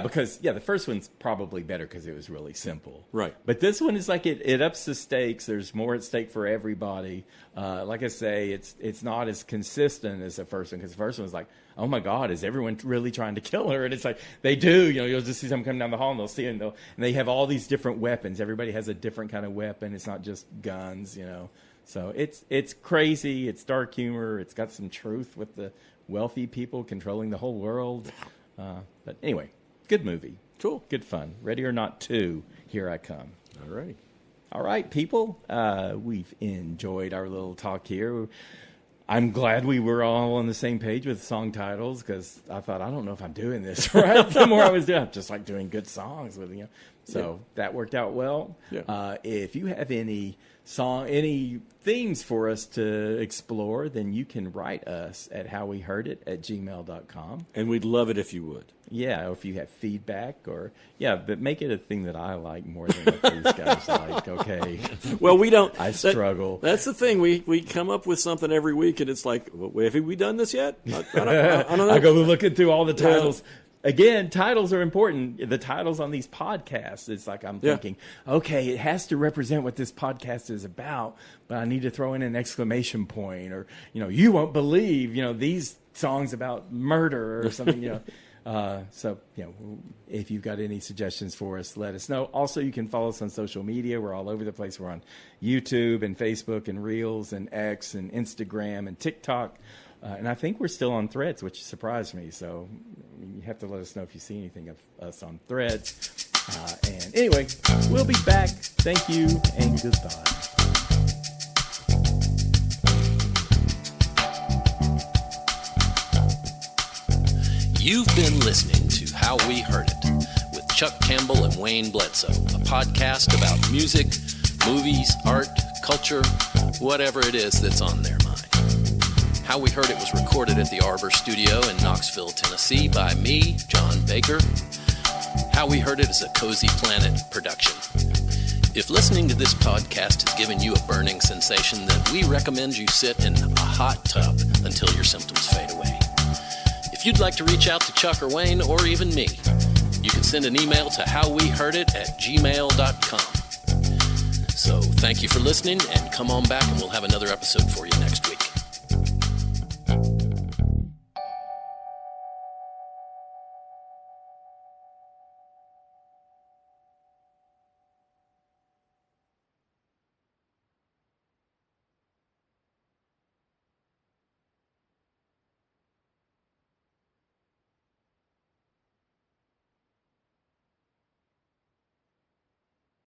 because the first one's probably better because it was really simple. Right. But this one is like it ups the stakes. There's more at stake for everybody. Like I say, it's not as consistent as the first one, because the first one was like, oh my God, is everyone really trying to kill her? And it's like, they do. You'll just see someone come down the hall and they'll see it, and they have all these different weapons. Everybody has a different kind of weapon. It's not just guns, So it's crazy. It's dark humor. It's got some truth with the wealthy people controlling the whole world. But anyway. Good movie. Cool. Good fun. Ready or Not 2, here I come. All right. All right, people. We've enjoyed our little talk here. I'm glad we were all on the same page with song titles, because I thought, I don't know if I'm doing this right. The more I was doing, I just like doing good songs with you. So that worked out well. Yeah. If you have any themes for us to explore, then you can write us at howweheardit@gmail.com. And we'd love it if you would. Yeah, or if you have feedback, but make it a thing that I like more than what these guys like, okay? Well, we don't. I struggle. That's the thing. We come up with something every week, and it's like, have we done this yet? I don't know. I go looking through all the titles. Again, titles are important. The titles on these podcasts, it's like I'm thinking, okay, it has to represent what this podcast is about, but I need to throw in an exclamation point, or, you won't believe, these songs about murder or something, So, if you've got any suggestions for us, let us know. Also, you can follow us on social media. We're all over the place. We're on YouTube and Facebook and Reels and X and Instagram and TikTok. And I think we're still on Threads, which surprised me. So you have to let us know if you see anything of us on Threads. And anyway, we'll be back. Thank you and goodbye. You've been listening to How We Heard It with Chuck Campbell and Wayne Bledsoe, a podcast about music, movies, art, culture, whatever it is that's on their mind. How We Heard It was recorded at the Arbor Studio in Knoxville, Tennessee by me, John Baker. How We Heard It is a Cozy Planet production. If listening to this podcast has given you a burning sensation, then we recommend you sit in a hot tub until your symptoms fade away. If you'd like to reach out to Chuck or Wayne, or even me, you can send an email to howweheardit@gmail.com. So thank you for listening, and come on back and we'll have another episode for you next week.